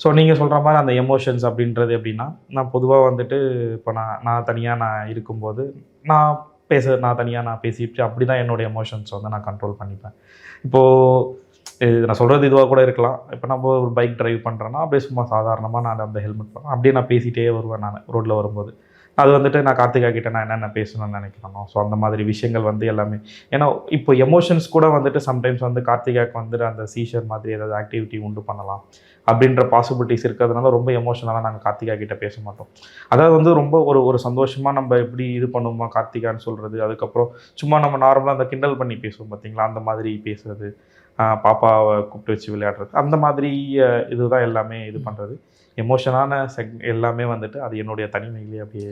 ஸோ நீங்கள் சொல்கிற மாதிரி அந்த எமோஷன்ஸ் அப்படின்றது எப்படின்னா, நான் பொதுவாக வந்துட்டு இப்போ நான் தனியாக இருக்கும்போது நான் தனியாக பேசிட்டு அப்படி தான் என்னோடய எமோஷன்ஸ் வந்து நான் கண்ட்ரோல் பண்ணிப்பேன். இப்போது நான் சொல்கிறது இதுவாக கூட இருக்கலாம். இப்போ நம்ம ஒரு பைக் ட்ரைவ் பண்ணுறேன்னா அப்படியே சும்மா சாதாரணமாக நான் அந்த ஹெல்மெட் பண்ணேன் அப்படியே நான் பேசிகிட்டே வருவேன். நான் ரோட்டில் வரும்போது அது வந்துட்டு நான் கார்த்திகா கிட்டே நான் என்னென்ன பேசணும்னு நினைக்கிறேனோ ஸோ அந்த மாதிரி விஷயங்கள் வந்து எல்லாமே. ஏன்னா இப்போ எமோஷன்ஸ் கூட வந்துட்டு சம்டைம்ஸ் வந்து கார்த்திகாவுக்கு வந்துட்டு அந்த சீஷர் மாதிரி ஏதாவது ஆக்டிவிட்டி உண்டு பண்ணலாம் அப்படின்ற பாசிபிலிட்டிஸ் இருக்கிறதுனால ரொம்ப எமோஷனலாக நாங்கள் கார்த்திகா கிட்டே பேச மாட்டோம். அதாவது வந்து ரொம்ப ஒரு சந்தோஷமாக நம்ம எப்படி இது பண்ணுவோமா கார்த்திகான்னு சொல்கிறது, அதுக்கப்புறம் சும்மா நம்ம நார்மலாக அந்த கிண்டல் பண்ணி பேசுவோம் பார்த்தீங்களா, அந்த மாதிரி பேசுறது, பாப்பாவை கூப்பிட்டு வச்சு விளையாடுறது, அந்த மாதிரி இதுதான் எல்லாமே இது பண்ணுறது. எமோஷனான எல்லாமே வந்துட்டு அது என்னுடைய தனிமையிலே அப்படியே.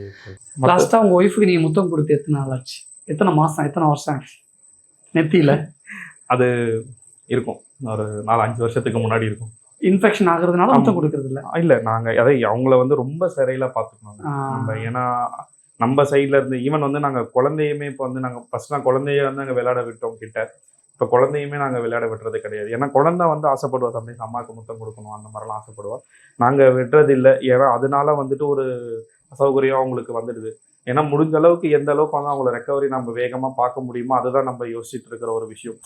லாஸ்ட்டாக உங்கள் ஒய்ஃபுக்கு நீங்கள் முத்தம் கொடுத்து எத்தனை நாள் ஆச்சு, எத்தனை மாதம், எத்தனை வருஷம் ஆச்சு நெத்தியில்? அது இருக்கும் ஒரு 4-5 வருஷத்துக்கு முன்னாடி இருக்கும். இன்ஃபெக்ஷன் ஆகுறதுனால முத்தம் கொடுக்கறது இல்லை நாங்கள் அதை அவங்கள வந்து ரொம்ப சிறையில் பார்த்துக்கணும் நம்ம. ஏன்னா நம்ம சைடில் இருந்து ஈவன் வந்து நாங்கள் குழந்தையுமே இப்போ வந்து நாங்கள் ஃபஸ்ட்லாம் குழந்தைய வந்து நாங்கள் விளையாட விட்டோம் கிட்ட. இப்போ குழந்தையுமே நாங்கள் விளையாட விட்டுறது கிடையாது. ஏன்னா குழந்தை வந்து ஆசைப்படுவா, சம்டைம்ஸ் அம்மாவுக்கு முத்தம் கொடுக்கணும் அந்த மாதிரிலாம் ஆசைப்படுவா. நாங்கள் விட்டுறது இல்லை. ஏன்னா அதனால வந்துட்டு ஒரு அசௌகரியம் அவங்களுக்கு வந்துடுது. ஏன்னா முடிஞ்ச அளவுக்கு எந்த அளவுக்கு வந்து அவங்கள ரெக்கவரி நம்ம வேகமாக பார்க்க முடியுமோ அதுதான் நம்ம யோசிச்சுட்டு இருக்கிற ஒரு விஷயம்.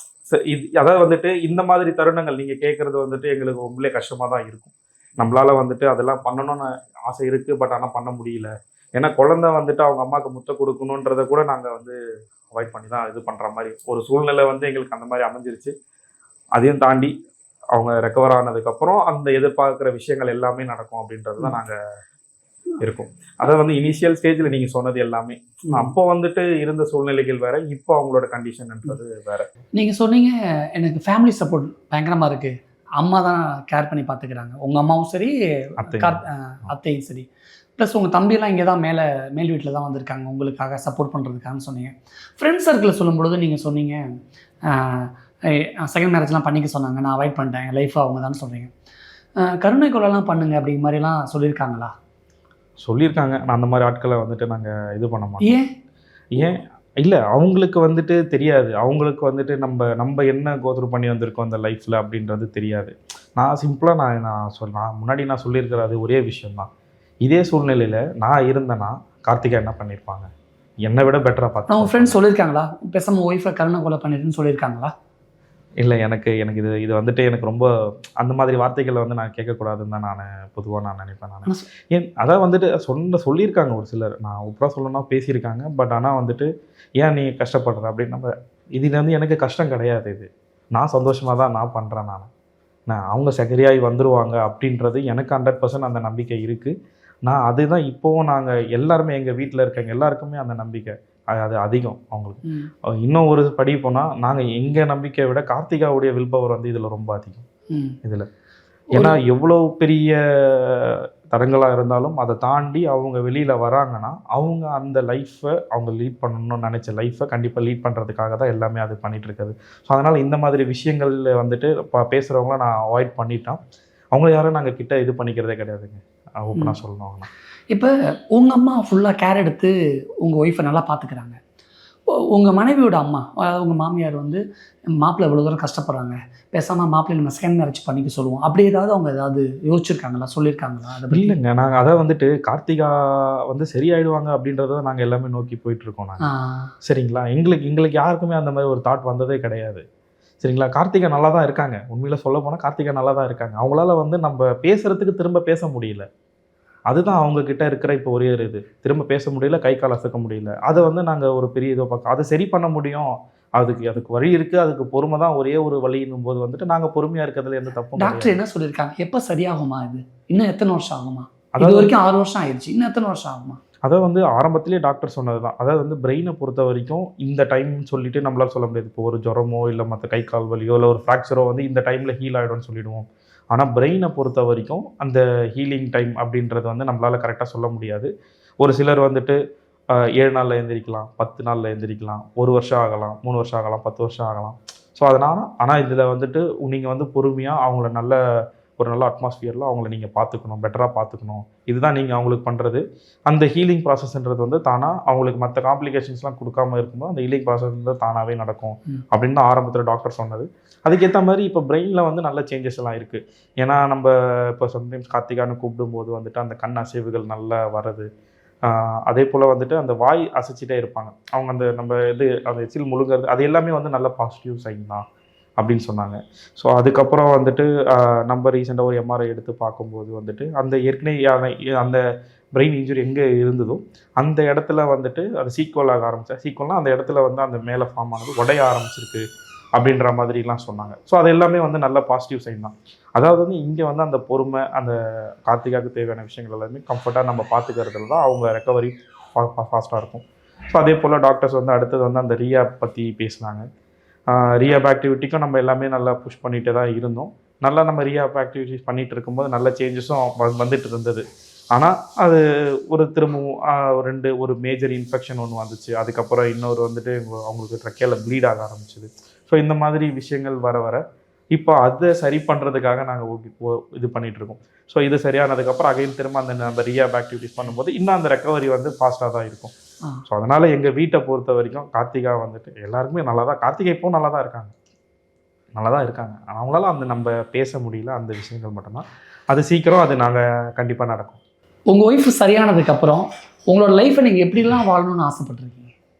அதாவது வந்துட்டு இந்த மாதிரி தருணங்கள் நீங்கள் கேட்குறது வந்துட்டு எங்களுக்கு ரொம்பவே கஷ்டமாக தான் இருக்கும். நம்மளால் வந்துட்டு அதெல்லாம் பண்ணணும்னு ஆசை இருக்குது, பட் ஆனால் பண்ண முடியல. ஏன்னா குழந்தை வந்துட்டு அவங்க அம்மாவுக்கு முத்தம் கொடுக்கணுன்றதை கூட நாங்கள் வந்து அவாய்ட் பண்ணி தான் இது பண்ணுற மாதிரி ஒரு சூழ்நிலை வந்து எங்களுக்கு அந்த மாதிரி அமைஞ்சிருச்சு. அதையும் தாண்டி அவங்க ரெக்கவர் ஆனதுக்கப்புறம் அந்த எதிர்பார்க்குற விஷயங்கள் எல்லாமே நடக்கும் அப்படின்றது தான் நாங்கள் இருக்கும். அதை வந்து இனிஷியல் ஸ்டேஜில் நீங்கள் சொன்னது எல்லாமே அப்போ வந்துட்டு இருந்த சூழ்நிலைகள் வேறு, இப்போ அவங்களோட கண்டிஷன்ன்றது வேறு. நீங்கள் சொன்னீங்க எனக்கு ஃபேமிலி சப்போர்ட் பயங்கரமாக இருக்குது, அம்மா தான் கேர் பண்ணி பார்த்துக்கிறாங்க. உங்கள் அம்மாவும் சரி, அத்தையும் சரி, ப்ளஸ் உங்கள் தம்பியெல்லாம் இங்கே தான் மேல் வீட்டில் தான் வந்திருக்காங்க உங்களுக்காக சப்போர்ட் பண்ணுறதுக்காகன்னு சொன்னீங்க. ஃப்ரெண்ட்ஸ் சர்க்கிளில் சொல்லும்பொழுது நீங்கள் சொன்னீங்க செகண்ட் மேரேஜ்லாம் பண்ணிக்க சொன்னாங்க, நான் அவாய்ட் பண்ணிட்டேன், என் லைஃப் அவங்க தான் சொல்கிறீங்க. கருணை கொலைலாம் பண்ணுங்க அப்படிங்கிற மாதிரிலாம் சொல்லியிருக்காங்களா? சொல்லியிருக்காங்க. நான் அந்த மாதிரி ஆட்களை வந்துட்டு நாங்கள் இது பண்ண மாட்டோம். ஏன் இல்லை, அவங்களுக்கு வந்துட்டு தெரியாது. அவங்களுக்கு வந்துட்டு நம்ம என்ன கோத்ரூ பண்ணி வந்திருக்கோம் அந்த லைஃப்பில் அப்படின்றது தெரியாது. நான் சிம்பிளாக நான் முன்னாடி நான் சொல்லியிருக்கிறது ஒரே விஷயம்தான். இதே சூழ்நிலையில் நான் இருந்தேன்னா கார்த்திகா என்ன பண்ணியிருப்பாங்க, என்னை விட பெட்டராக பார்த்து. அவங்க ஃப்ரெண்ட்ஸ் சொல்லியிருக்காங்களா பேசாமல் ஒய்ஃபை கருணை கொலை பண்ணிட்டுன்னு சொல்லியிருக்காங்களா? இல்லை, எனக்கு இது வந்துட்டு எனக்கு ரொம்ப அந்த மாதிரி வார்த்தைகளை வந்து நான் கேட்கக்கூடாதுன்னு தான் பொதுவாக நான் நினைப்பேன். ஏன் அதான் வந்துட்டு சொல்லியிருக்காங்க ஒரு சிலர், நான் உப்புறா சொல்லணும்னா பேசியிருக்காங்க. பட் ஆனால் வந்துட்டு ஏன் நீ கஷ்டப்படுற அப்படின்னு நம்ம இதில் வந்து எனக்கு கஷ்டம் கிடையாது. இது நான் சந்தோஷமாக தான் நான் பண்ணுறேன். நான் அவங்க சரியாகி வந்துடுவாங்க அப்படின்றது எனக்கு 100% அந்த நம்பிக்கை இருக்குது. நான் அதுதான் இப்போவும் நாங்கள் எல்லாருமே எங்கள் வீட்டில் இருக்கவங்க எல்லாருக்குமே அந்த நம்பிக்கை அது அதிகம் அவங்களுக்கு. இன்னும் ஒரு படி போனால் நாங்கள் எங்கள் நம்பிக்கையை விட கார்த்திகாவுடைய வில் பவர் வந்து இதில் ரொம்ப அதிகம் இதில். ஏன்னா எவ்வளோ பெரிய தடங்களாக இருந்தாலும் அதை தாண்டி அவங்க வெளியில் வராங்கன்னா அவங்க அந்த லைஃப்பை அவங்க லீட் பண்ணணும்னு நினச்ச லைஃப்பை கண்டிப்பாக லீட் பண்ணுறதுக்காக தான் எல்லாமே அது பண்ணிகிட்டு இருக்குது. ஸோ அதனால் இந்த மாதிரி விஷயங்களில் வந்துட்டு பேசுகிறவங்கள நான் அவாய்ட் பண்ணிட்டோம். அவங்கள யாரும் நாங்கள் கிட்ட இது பண்ணிக்கிறதே கிடையாதுங்க. ஓப்பனாக சொல்லணும்னா இப்போ உங்கள் அம்மா ஃபுல்லாக கேர் எடுத்து உங்கள் ஒய்ஃபை நல்லா பார்த்துக்கிறாங்க. உங்கள் மனைவியோட அம்மா, அதாவது உங்கள் மாமியார் வந்து மாப்பிள்ளை இவ்வளோ தூரம் கஷ்டப்படுறாங்க, பேசாமல் மாப்பிள்ளை நம்ம செகண்ட் மேரேஜ் பண்ணிக்க சொல்லுவோம், அப்படி அவங்க ஏதாவது யோசிச்சிருக்காங்களா, சொல்லியிருக்காங்களா? அதை இல்லைங்க. நாங்கள் அதை வந்துட்டு கார்த்திகா வந்து சரியாயிடுவாங்க அப்படின்றத நாங்கள் எல்லாமே நோக்கி போயிட்டுருக்கோம். சரிங்களா, எங்களுக்கு யாருக்குமே அந்த மாதிரி ஒரு தாட் வந்ததே கிடையாது. சரிங்களா, கார்த்திகா நல்லா தான் இருக்காங்க. உண்மையில் சொல்ல போனால் கார்த்திகா நல்லா தான் இருக்காங்க. அவங்களால வந்து நம்ம பேசுகிறதுக்கு திரும்ப பேச முடியல. அதுதான் அவங்க கிட்ட இருக்கிற இப்போ ஒரே ஒரு இது. திரும்ப பேச முடியல, கை கால் அசைக்க முடியல. அதை வந்து நாங்கள் ஒரு பெரிய இதை பார்க்க அதை சரி பண்ண முடியும். அதுக்கு அதுக்கு வழி இருக்கு. அதுக்கு பொறுமை தான் ஒரே ஒரு வழின்னும் போது வந்துட்டு நாங்கள் பொறுமையாக இருக்கிறதுல எந்த தப்பும் டாக்டர் கிடையாது. என்ன சொல்லியிருக்காங்க? எப்போ சரியாகுமா இது? இன்னும் எத்தனை வருஷம் ஆகுமா? இது அதாவது வரைக்கும் 6 வருஷம் ஆயிடுச்சு. இன்னும் எத்தனை வருஷம் ஆகுமா? அதாவது வந்து ஆரம்பத்திலேயே டாக்டர் சொன்னது தான். அதாவது வந்து பிரெயினை பொறுத்த வரைக்கும் இந்த டைம்னு சொல்லிட்டு நம்மளால சொல்ல முடியாது. இப்போ ஒரு ஜுரமோ இல்லை மற்ற கை கால் வலியோ இல்லை ஒரு ஃப்ராக்சரோ வந்து இந்த டைமில் ஹீல் ஆகிடும்னு சொல்லிடுவோம். ஆனால் பிரெயினை பொறுத்த வரைக்கும் அந்த ஹீலிங் டைம் அப்படின்றது வந்து நம்மளால் கரெக்டாக சொல்ல முடியாது. ஒரு சிலர் வந்துட்டு 7 நாளில் எழுந்திரிக்கலாம், 10 நாளில் எழுந்திரிக்கலாம், 1 வருஷம் ஆகலாம், 3 வருஷம் ஆகலாம், 10 வருஷம் ஆகலாம். ஸோ அதனால் ஆனால் இதில் வந்துட்டு நீங்கள் வந்து பொறுமையாக அவங்கள ஒரு நல்ல அட்மாஸ்பியரில் அவங்கள நீங்கள் பார்த்துக்கணும், பெட்டராக பார்த்துக்கணும். இதுதான் நீங்கள் அவங்களுக்கு பண்ணுறது. அந்த ஹீலிங் ப்ராசஸ்ன்றது வந்து தானாக அவங்களுக்கு மற்ற காம்ப்ளிகேஷன்ஸ்லாம் கொடுக்காம இருக்கும்போது அந்த ஹீலிங் ப்ராசஸ் வந்து தானாகவே நடக்கும் அப்படின்னு தான் ஆரம்பத்தில் டாக்டர் சொன்னது. அதுக்கேற்ற மாதிரி இப்போ பிரெயினில் வந்து நல்ல சேஞ்சஸ் எல்லாம் இருக்குது. ஏன்னா நம்ம இப்போ சம்டைம்ஸ் கார்த்திகான்னு கூப்பிடும்போது வந்துட்டு அந்த கண் அசைவுகள் நல்லா வர்றது. அதே போல் வந்துட்டு அந்த வாய் அசைச்சிட்டே இருப்பாங்க. அவங்க அந்த நம்ம அந்த எச்சில் முழுங்கிறது அது எல்லாமே வந்து நல்ல பாசிட்டிவ் சைன் தான் அப்படின்னு சொன்னாங்க. ஸோ அதுக்கப்புறம் வந்துட்டு நம்ம ரீசெண்டாக ஒரு எம்ஆர்ஐ எடுத்து பார்க்கும்போது வந்துட்டு அந்த ஏற்கனவே அந்த பிரெயின் இன்ஜுரி எங்கே இருந்ததோ அந்த இடத்துல வந்துட்டு அது சீக்வல் ஆக சீக்வல்னால் அந்த இடத்துல வந்து அந்த மேலே ஃபார்ம் ஆனது உடைய ஆரம்பிச்சிருக்கு அப்படின்ற மாதிரிலாம் சொன்னாங்க. ஸோ அது எல்லாமே வந்து நல்ல பாசிட்டிவ் சைன் தான். அதாவது வந்து இங்கே வந்து அந்த பொறுமை, அந்த கார்த்திகாவுக்கு தேவையான விஷயங்கள் எல்லாமே கம்ஃபர்ட்டாக நம்ம பார்த்துக்கிறதுல தான் அவங்க ரெக்கவரி ஃபாஸ்ட்டாக இருக்கும். ஸோ அதே போல் டாக்டர்ஸ் வந்து அடுத்தது வந்து அந்த ரீஹேப் பற்றி பேசினாங்க. ரீஹேப் ஆக்டிவிட்டிக்கும் நம்ம எல்லாமே நல்லா புஷ் பண்ணிகிட்டே தான் இருந்தோம். நல்லா நம்ம ரீஹேப் ஆக்டிவிட்டிஸ் பண்ணிகிட்டு இருக்கும்போது நல்ல சேஞ்சஸும் வந்துட்டு இருந்தது. ஆனால் அது திரும்பவும் ஒரு மேஜர் இன்ஃபெக்ஷன் ஒன்று வந்துச்சு. அதுக்கப்புறம் இன்னொரு வந்துட்டு அவங்களுக்கு ட்ரக்கேல ப்ளீட் ஆக ஆரம்பிச்சுது. ஸோ இந்த மாதிரி விஷயங்கள் வர வர இப்போ அதை சரி பண்ணுறதுக்காக நாங்கள் இது பண்ணிகிட்ருக்கோம். ஸோ இது சரியானதுக்கப்புறம் அகைன் திரும்ப அந்த ரீஹேப் ஆக்டிவிட்டிஸ் பண்ணும்போது இன்னும் அந்த ரெக்கவரி வந்து ஃபாஸ்ட்டாக தான் இருக்கும். ஸோ அதனால் எங்கள் வீட்டை பொறுத்த வரைக்கும் கார்த்திகா வந்துட்டு எல்லாருக்குமே நல்லா தான், கார்த்திகா இப்போவும் நல்லா தான் இருக்காங்க. அவங்களால நம்ம பேச முடியல அந்த விஷயங்கள் மட்டும்தான். அது சீக்கிரம் அது நாங்கள் கண்டிப்பாக நடக்கும். உங்கள் ஒய்ஃப் சரியானதுக்கப்புறம் உங்களோட லைஃப்பை நீங்கள் எப்படிலாம் வாழணும்னு ஆசைப்பட்ருக்கீங்க?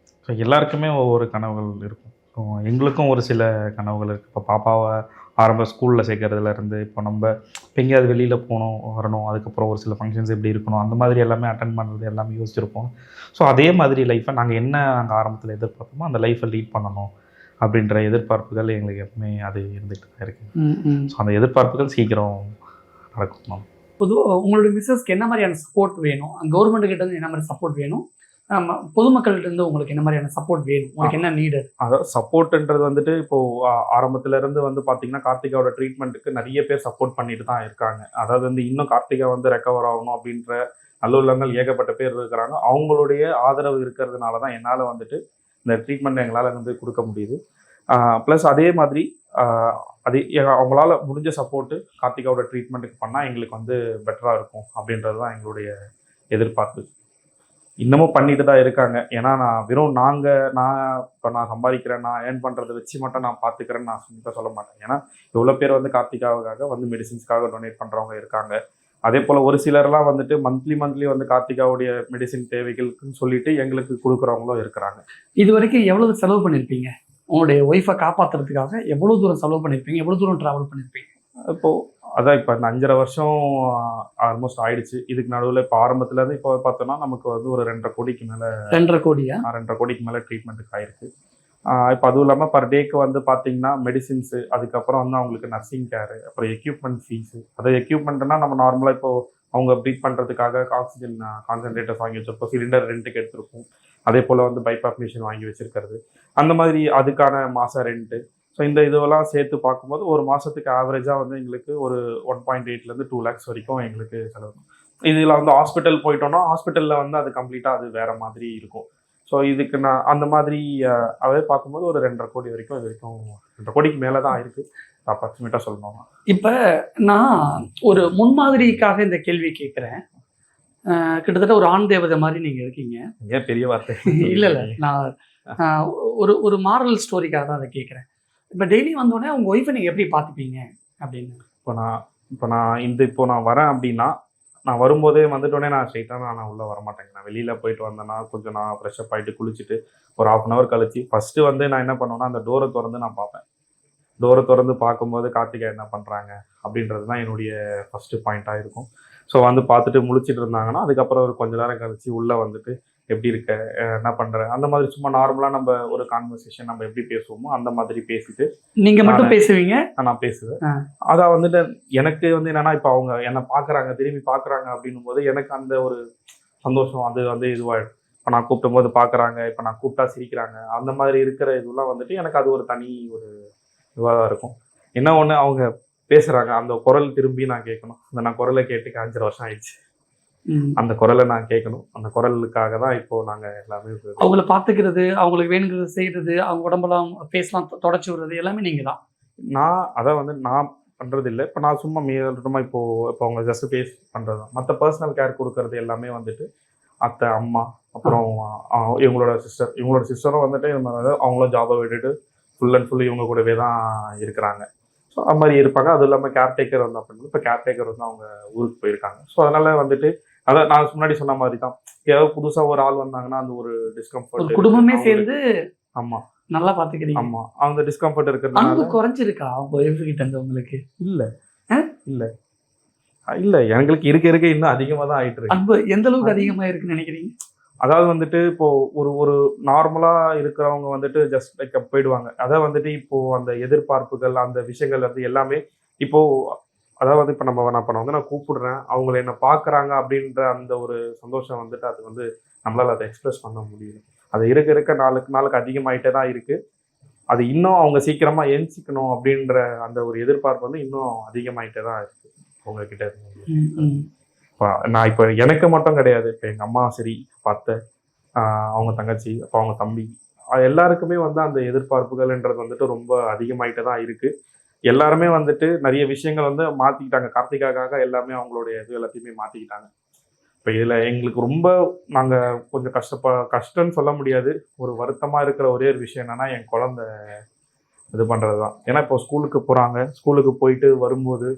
ஸோ எல்லாருக்குமே ஒவ்வொரு கனவுகள் இருக்கும். ஸோ எங்களுக்கும் ஒரு சில கனவுகள் இருக்குது. இப்போ பாப்பாவை ஆரம்ப ஸ்கூலில் சேர்க்கறதுலேருந்து இப்போ நம்ம எங்கேயாவது வெளியில் போகணும் வரணும், அதுக்கப்புறம் ஒரு சில ஃபங்க்ஷன்ஸ் எப்படி இருக்கணும் அந்த மாதிரி எல்லாமே அட்டன் பண்ணுறது எல்லாமே யோசிச்சிருப்போம். ஸோ அதே மாதிரி லைஃப்பை நாங்கள் ஆரம்பத்தில் எதிர்பார்த்தோமோ அந்த லைஃப்பை லீட் பண்ணணும் அப்படின்ற எதிர்பார்ப்புகள் எங்களுக்கு எப்பவுமே அது இருந்துகிட்டு தான் இருக்குது. ஸோ அந்த எதிர்பார்ப்புகள் சீக்கிரம் நடக்கும். பொதுவாக உங்களுடைய பிஸ்னஸ்க்கு என்ன மாதிரியான சப்போர்ட் வேணும்? கவர்மெண்ட்டுக்கிட்ட இருந்து என்ன மாதிரி சப்போர்ட் வேணும்? பொதுமக்கள்கிட்ட இருந்து உங்களுக்கு என்ன மாதிரியான சப்போர்ட் வேணும்? உங்களுக்கு என்ன நீடு? அதாவது சப்போர்ட்ன்றது வந்துட்டு இப்போது ஆரம்பத்துலேருந்து வந்து பார்த்தீங்கன்னா கார்த்திகாவோட ட்ரீட்மெண்ட்டுக்கு நிறைய பேர் சப்போர்ட் பண்ணிட்டு தான் இருக்காங்க. அதாவது வந்து இன்னும் கார்த்திகா வந்து ரெக்கவர் ஆகணும் அப்படின்ற நல்லுள்ளங்கள் ஏகப்பட்ட பேர் இருக்கிறாங்க. அவங்களுடைய ஆதரவு இருக்கிறதுனால தான் என்னால் வந்துட்டு இந்த ட்ரீட்மெண்ட் எங்களால் வந்து கொடுக்க முடியுது. ப்ளஸ் அதே மாதிரி அவங்களால முடிஞ்ச சப்போர்ட்டு கார்த்திகாவோட ட்ரீட்மெண்ட்டுக்கு பண்ணால் எங்களுக்கு வந்து பெட்டராக இருக்கும் அப்படின்றது தான் எங்களுடைய எதிர்பார்ப்பு. இன்னமும் பண்ணிட்டு தான் இருக்காங்க. ஏன்னா நான் சம்பாதிக்கிறேன், நான் ஏர்ன் பண்ணுறதை வச்சு மட்டும் நான் பார்த்துக்கிறேன்னு நான் சொல்ல மாட்டேன். ஏன்னா எவ்வளோ பேர் வந்து கார்த்திகாவுக்காக வந்து மெடிசின்ஸ்க்காக டொனேட் பண்ணுறவங்க இருக்காங்க. அதே போல் ஒரு சிலர்லாம் வந்துட்டு மந்த்லி வந்து கார்த்திகாவுடைய மெடிசின் தேவைகளுக்குன்னு சொல்லிட்டு எங்களுக்கு கொடுக்குறவங்களும் இருக்கிறாங்க. இது வரைக்கும் எவ்வளவு செலவு பண்ணியிருப்பீங்க? உங்களுடைய ஒய்ஃபை காப்பாற்றுறதுக்காக எவ்வளோ தூரம் செலவு பண்ணியிருப்பீங்க? எவ்வளோ தூரம் ட்ராவல் பண்ணியிருப்பீங்க? அதான் இப்போ இந்த 5.5 வருஷம் ஆல்மோஸ்ட் ஆயிடுச்சு. இதுக்கு நடுவில் இப்போ ஆரம்பத்துலேருந்து இப்போ பார்த்தோன்னா நமக்கு வந்து ஒரு 2.5 கோடிக்கு மேலே 2.5 கோடியா? 2.5 கோடிக்கு மேலே ட்ரீட்மெண்ட்டுக்கு ஆயிருக்கு. இப்போ அதுவும் இல்லாமல் பர் டேக்கு வந்து பார்த்தீங்கன்னா மெடிசின்ஸு, அதுக்கப்புறம் வந்து அவங்களுக்கு நர்சிங் கேரு, அப்புறம் எக்யூப்மெண்ட் ஃபீஸு. அது எக்யூப்மெண்ட்னா நம்ம நார்மலாக இப்போது அவங்க ப்ரீத் பண்ணுறதுக்காக ஆக்சிஜன் கான்சன்ட்ரேட்டர்ஸ் வாங்கி வச்சிருப்போம், சிலிண்டர் ரெண்ட்டுக்கு எடுத்திருப்போம். அதே போல் வந்து பைபாப் மிஷின் வாங்கி வச்சிருக்கிறது, அந்த மாதிரி அதுக்கான மாத ரெண்ட்டு. ஸோ இந்த இதுவெல்லாம் சேர்த்து பார்க்கும்போது ஒரு மாதத்துக்கு ஆவரேஜாக வந்து எங்களுக்கு ஒரு 1.8 2 lakhs வரைக்கும் எங்களுக்கு செலவு. இதில் வந்து ஹாஸ்பிட்டல் போயிட்டோம்னா ஹாஸ்பிட்டலில் வந்து அது கம்ப்ளீட்டாக அது வேறு மாதிரி இருக்கும். ஸோ இதுக்கு நான் அந்த மாதிரி அதே பார்க்கும்போது ஒரு 2.5 கோடி வரைக்கும் 2.5 கோடிக்கு மேலே தான் ஆயிருக்கு அப்ராக்சிமேட்டாக சொல்லணும்னா. இப்போ நான் ஒரு முன்மாதிரிக்காக இந்த கேள்வி கேட்குறேன். கிட்டத்தட்ட ஒரு ஆண் தேவதை மாதிரி நீங்கள் இருக்கீங்க. ஏன் பெரிய வார்த்தை? இல்லை நான் ஒரு மாரல் ஸ்டோரிக்காக தான் அதை கேட்குறேன். இப்போ டெய்லி வந்தோடனே உங்கள் ஒய்ஃபை நீங்கள் எப்படி பார்த்துப்பீங்க அப்படின்னு? இப்போ நான் வரேன் அப்படின்னா நான் வரும்போதே வந்துட்டோடனே நான் ஸ்ட்ரைட்டாக நான் உள்ளே வரமாட்டேங்க. நான் வெளியில் போயிட்டு வந்தேன்னா கொஞ்சம் நான் ஃப்ரெஷ்அப் ஆகிட்டு குளிச்சுட்டு ஒரு 1/2 hour கழிச்சு ஃபஸ்ட்டு வந்து நான் என்ன பண்ணுவேன்னா அந்த டோரை திறந்து நான் பார்ப்பேன். டோரை திறந்து பார்க்கும்போது கார்த்திகா என்ன பண்ணுறாங்க அப்படின்றது தான் என்னுடைய ஃபஸ்ட்டு பாயிண்ட்டாக இருக்கும். ஸோ வந்து பார்த்துட்டு முழிச்சிட்டு இருந்தாங்கன்னா அதுக்கப்புறம் ஒரு கொஞ்ச நேரம் கழிச்சு உள்ளே வந்துட்டு எப்படி இருக்க, என்ன பண்ணுற, அந்த மாதிரி சும்மா நார்மலாக நம்ம ஒரு கான்வர்சேஷன் நம்ம எப்படி பேசுவோமோ அந்த மாதிரி பேசிட்டு நீங்க மட்டும் பேசுவீங்க? நான் பேசுவேன். அதான் வந்துட்டு எனக்கு வந்து என்னன்னா இப்போ அவங்க என்னை பார்க்குறாங்க, திரும்பி பார்க்குறாங்க அப்படின்னும் போது எனக்கு அந்த ஒரு சந்தோஷம் அது வந்து இதுவாகிடும். இப்போ நான் கூப்பிடும் போது பார்க்குறாங்க, இப்போ நான் கூப்பிட்டா சிரிக்கிறாங்க, அந்த மாதிரி இருக்கிற இதெல்லாம் வந்துட்டு எனக்கு அது ஒரு தனி ஒரு இதுவாக தான் இருக்கும். என்ன ஒன்று அவங்க பேசுகிறாங்க, அந்த குரல் திரும்பி நான் கேட்கணும். அந்த நான் குரலை கேட்டு 5 வருஷம் ஆயிடுச்சு. அந்த குரலை நான் கேட்கணும். அந்த குரலுக்காக தான் இப்போ நாங்கள் எல்லாமே அவங்கள பார்த்துக்கிறது, அவங்களுக்கு வேணுங்கிறத செய்கிறது, அவங்க உடம்பெல்லாம் ஃபேஸ்லாம் தொடச்சி விடுறது எல்லாமே நீங்கள் தான். நான் அதை வந்து நான் பண்ணுறது இல்லை. இப்போ நான் சும்மா மேலோட்டமாக இப்போ அவங்க ஜஸ்ட் ஃபேஸ் பண்ணுறது தான். மற்ற பர்சனல் கேர் கொடுக்கறது எல்லாமே வந்துட்டு அத்தை, அம்மா, அப்புறம் இவங்களோட சிஸ்டரும் வந்துட்டு அவங்களும் ஜாபை விட்டுட்டு ஃபுல் அண்ட் ஃபுல் இவங்க கூடவே தான் இருக்கிறாங்க. ஸோ அது மாதிரி இருப்பாங்க. அதுவும் இல்லாமல் கேர்டேக்கர் வந்து அப்படின்னு இப்போ கேர்டேக்கர் வந்து அவங்க ஊருக்கு போயிருக்காங்க. ஸோ அதனால் வந்துட்டு அதான் நான் முன்னாடி சொன்ன மாதிரி தான், ஏதாவது புதுசாக ஒரு ஆள் வந்தாங்கன்னா அந்த ஒரு டிஸ்கம்ஃபர்ட், குடும்பமே சேர்ந்து ஆமாம் நல்லா பார்த்துக்கிறீங்க. ஆமாம், அந்த டிஸ்கம்ஃபர்ட் இருக்கிறதுனால. அன்பு குறைஞ்சிருக்கா அவங்க ஒய்ஃப் கிட்ட இருந்து உங்களுக்கு? இல்லை இல்லை இல்லை, எங்களுக்கு இருக்க இன்னும் அதிகமாக தான் ஆயிட்டு இருக்கு. அன்பு எந்த அளவுக்கு அதிகமாக இருக்குன்னு நினைக்கிறீங்க? அதாவது வந்துட்டு இப்போ ஒரு நார்மலாக இருக்கிறவங்க வந்துட்டு ஜஸ்ட் லைக் போயிடுவாங்க. அதாவது வந்துட்டு இப்போ அந்த எதிர்பார்ப்புகள் அந்த விஷயங்கள் வந்து எல்லாமே இப்போ அதாவது இப்போ நான் கூப்பிடுறேன், அவங்கள என்ன பார்க்குறாங்க அப்படின்ற அந்த ஒரு சந்தோஷம் வந்துட்டு அது வந்து நம்மளால் அதை எக்ஸ்பிரஸ் பண்ண முடியல. அது இருக்க நாளுக்கு நாளுக்கு அதிகமாயிட்டே தான் இருக்குது. அது இன்னும் அவங்க சீக்கிரமாக எஞ்சிக்கணும் அப்படின்ற அந்த ஒரு எதிர்பார்ப்பு வந்து இன்னும் அதிகமாயிட்டே தான் இருக்குது அவங்கக்கிட்ட இருந்து. நான் இப்போ எனக்கு மட்டும் கிடையாது, இப்போ எங்கள் அம்மா சரி, அத்தை, அவங்க தங்கச்சி, அப்போ அவங்க தம்பி, எல்லாருக்குமே வந்து அந்த எதிர்பார்ப்புகள்ன்றது வந்துட்டு ரொம்ப அதிகமாயிட்டே தான் இருக்குது. எல்லாருமே வந்துட்டு நிறைய விஷயங்கள் வந்து மாற்றிக்கிட்டாங்க. கார்த்திகாக்காக எல்லாமே அவங்களுடைய இது எல்லாத்தையுமே மாற்றிக்கிட்டாங்க. இப்போ இதில் எங்களுக்கு ரொம்ப நாங்கள் கொஞ்சம் கஷ்டம்னு சொல்ல முடியாது, ஒரு வருத்தமாக இருக்கிற ஒரே ஒரு விஷயம் என்னென்னா என் குழந்தை இது பண்ணுறது தான். ஏன்னா இப்போ ஸ்கூலுக்கு போகிறாங்க, ஸ்கூலுக்கு போயிட்டு வரும்போது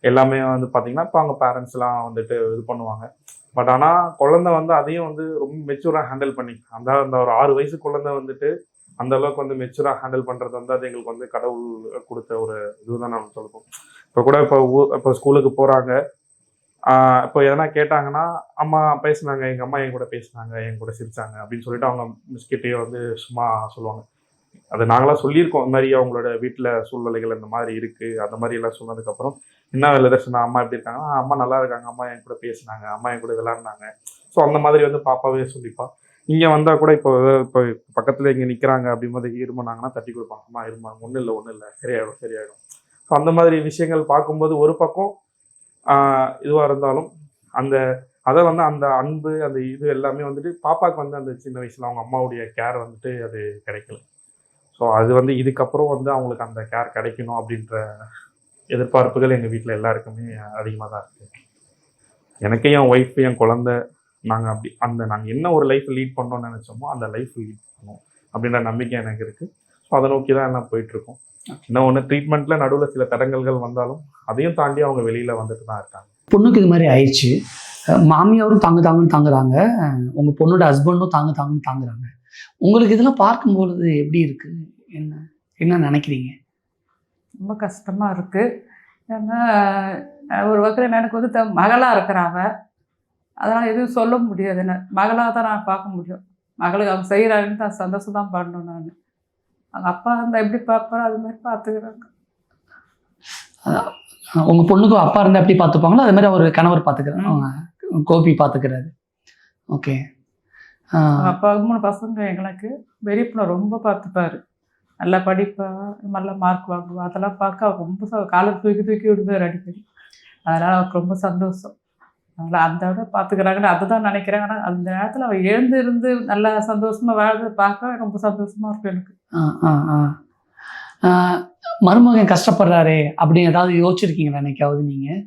எல்லாமே வந்து பார்த்தீங்கன்னா இப்போ அவங்க பேரண்ட்ஸ்லாம் வந்துட்டு இது பண்ணுவாங்க. பட் ஆனால் குழந்தை வந்து அதையும் வந்து ரொம்ப மெச்சூராக ஹேண்டில் பண்ணி அந்த ஒரு 6 வயசு குழந்தை வந்துட்டு அந்த அளவுக்கு வந்து மெச்சூராக ஹேண்டில் பண்ணுறது வந்து அது எங்களுக்கு வந்து கடவுள் கொடுத்த ஒரு இதுதான் நான் சொல்லுவோம். இப்போ கூட இப்போ ஸ்கூலுக்கு போகிறாங்க, இப்போ எதனா கேட்டாங்கன்னா அம்மா பேசுனாங்க, எங்கள் அம்மா என் கூட பேசினாங்க, என் கூட சிரிச்சாங்க அப்படின்னு சொல்லிட்டு அவங்க மிஸ்கிட்டேயே வந்து சும்மா சொல்லுவாங்க. அது நாங்களாம் சொல்லியிருக்கோம், இந்த மாதிரி அவங்களோட வீட்டில் சூழ்நிலைகள் இந்த மாதிரி இருக்குது, அந்த மாதிரி எல்லாம் சொன்னதுக்கப்புறம் என்ன வேலை சொன்னா அம்மா எப்படி இருக்காங்கன்னா, அம்மா நல்லா இருக்காங்க, அம்மா என் கூட பேசினாங்க, அம்மா என் கூட விளையாடினாங்க. ஸோ அந்த மாதிரி வந்து பாப்பாவே சொல்லிப்பா. இங்கே வந்தால் கூட இப்போ பக்கத்தில் இங்கே நிற்கிறாங்க அப்படிங்கும்போது இருமுனாங்கன்னா தட்டி கொடுப்பாங்க, அம்மா இருமா, ஒன்றும் இல்லை சரியாயிடும். ஸோ அந்த மாதிரி விஷயங்கள் பார்க்கும்போது ஒரு பக்கம் இதுவாக இருந்தாலும் அதை வந்து அந்த அன்பு அந்த இது எல்லாமே வந்துட்டு பாப்பாவுக்கு வந்து அந்த சின்ன வயசில் அவங்க அம்மாவுடைய கேர் வந்துட்டு அது கிடைக்கல. ஸோ அது வந்து இதுக்கப்புறம் வந்து அவங்களுக்கு அந்த கேர் கிடைக்கணும் அப்படின்ற எதிர்பார்ப்புகள் எங்கள் வீட்டில் எல்லாருக்குமே அதிகமாக தான் இருக்குது. எனக்கே என் ஒய்ஃப், என் குழந்தை, நாங்கள் என்ன ஒரு லைஃப் லீட் பண்ணோம்னு நினச்சோமோ அந்த லைஃப் லீட் பண்ணோம் அப்படின்ற நம்பிக்கை எனக்கு இருக்குது. ஸோ அதை நோக்கி தான் எல்லாம் போயிட்டுருக்கோம். இன்னும் ஒன்று ட்ரீட்மெண்ட்டில் நடுவில் சில தடங்கல்கள் வந்தாலும் அதையும் தாண்டி அவங்க வெளியில் வந்துட்டு தான் இருக்காங்க. பொண்ணுக்கு இது மாதிரி ஆயிடுச்சு, மாமியாரும் தாங்குன்னு தாங்குறாங்க, உங்கள் பொண்ணோட ஹஸ்பண்டும் தாங்குன்னு தாங்குறாங்க. உங்களுக்கு இதெல்லாம் பார்க்கும்பொழுது எப்படி இருக்குது? என்ன நினைக்கிறீங்க? ரொம்ப கஷ்டமாக இருக்குது. ஏன்னா ஒரு வகையில் எனக்கு வந்து மகளாக இருக்கிறாங்க, அதனால் எதுவும் சொல்ல முடியாது. என்ன மகளாக தான் நான் பார்க்க முடியும். மகளுக்கு அவங்க செய்கிறாங்கன்னு தான் சந்தோஷம் தான் பண்ணணும். நான் அவங்க அப்பா இருந்தால் எப்படி பார்ப்பாரோ அது மாதிரி பார்த்துக்கிறாங்க. உங்கள் பொண்ணுக்கும் அப்பா இருந்தால் எப்படி பார்த்துப்பாங்களோ அது மாதிரி அவர் கணவர் பார்த்துக்கிறாங்க, கோபி பார்த்துக்கிறாரு. ஓகே. அப்பா 3 பசங்க எங்களுக்கு. பெரிய பொண்ணை ரொம்ப பார்த்துப்பாரு, நல்லா படிப்பா, நல்லா மார்க் வாங்குவா. அதெல்லாம் பார்க்க அவர் ரொம்ப காலை தூக்கி விடுவார் அடிக்கடி. அதனால் அவருக்கு ரொம்ப சந்தோஷம். அதனால் அந்த விட பார்த்துக்கிறாங்கன்னு அதை தான் நினைக்கிறேன். ஆனால் அந்த நேரத்தில் அவள் இருந்து நல்லா சந்தோஷமாக வாழ்ந்து பார்க்க ரொம்ப சந்தோஷமாக இருக்கும் எனக்கு. மருமகன் கஷ்டப்படுறாரே அப்படின்னு ஏதாவது யோசிச்சிருக்கீங்களா என்னைக்காவது நீங்கள்?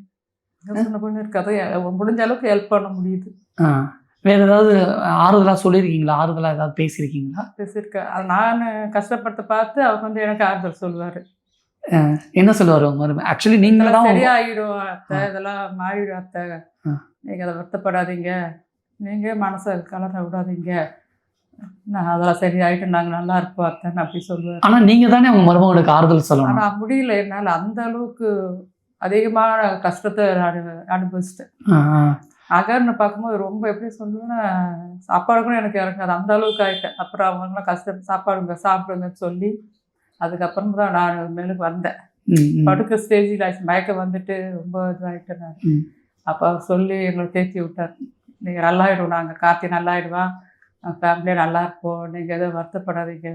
யோசனை பண்ணியிருக்காது, முடிஞ்ச அளவுக்கு ஹெல்ப் பண்ண முடியுது. வேறு ஏதாவது ஆறுதலாக சொல்லியிருக்கீங்களா? ஆறுதலாக ஏதாவது பேசியிருக்கீங்களா? பேசியிருக்கேன். அது நான் கஷ்டப்பட்டு பார்த்து அவர் வந்து எனக்கு ஆறுதல் சொல்லுவார். என்ன சொல்லுவார் உங்க மருமகன்? ஆக்சுவலி நீங்கள் தான் சரியாயிடும் அத்தை, இதெல்லாம் மாறிடும் அத்தை, நீங்கள் அதை வருத்தப்படாதீங்க, நீங்கள் மனசை கலர விடாதீங்க, நான் அதெல்லாம் சரியாயிட்டு நாங்கள் நல்லா இருப்போம் அத்தைன்னு அப்படி சொல்லுவார். ஆனால் நீங்கள் தானே அவங்க மருமகனுக்கு ஆறுதல் சொல்லணும். ஆனால் முடியல என்னால் அந்த அளவுக்கு அதிகமான கஷ்டத்தை நான் அனுபவிச்சிட்டேன். அகர்னு பார்க்கும்போது ரொம்ப எப்படி சொல்லுவேன்னா, சாப்பாடு கூட எனக்கு இறங்காது, அந்த அளவுக்கு ஆகிட்டேன். அப்புறம் அவங்களாம் கஷ்டம் சாப்பாடுங்க சாப்பிடுங்கன்னு சொல்லி அதுக்கப்புறம் தான் நான் மேலுக்கு வந்தேன். படுக்க ஸ்டேஜில் ஆச்சு, மயக்கம் வந்துட்டு ரொம்ப இதுவாகிட்டேன் நான். அப்போ சொல்லி எங்களை தேத்தி விட்டார், நீங்கள் நல்லாயிடுவோம், நாங்கள் கார்த்தி நல்லாயிடுவான், ஃபேமிலியே நல்லா இருப்போம், நீங்கள் எதுவும் வருத்தப்படாதீங்க,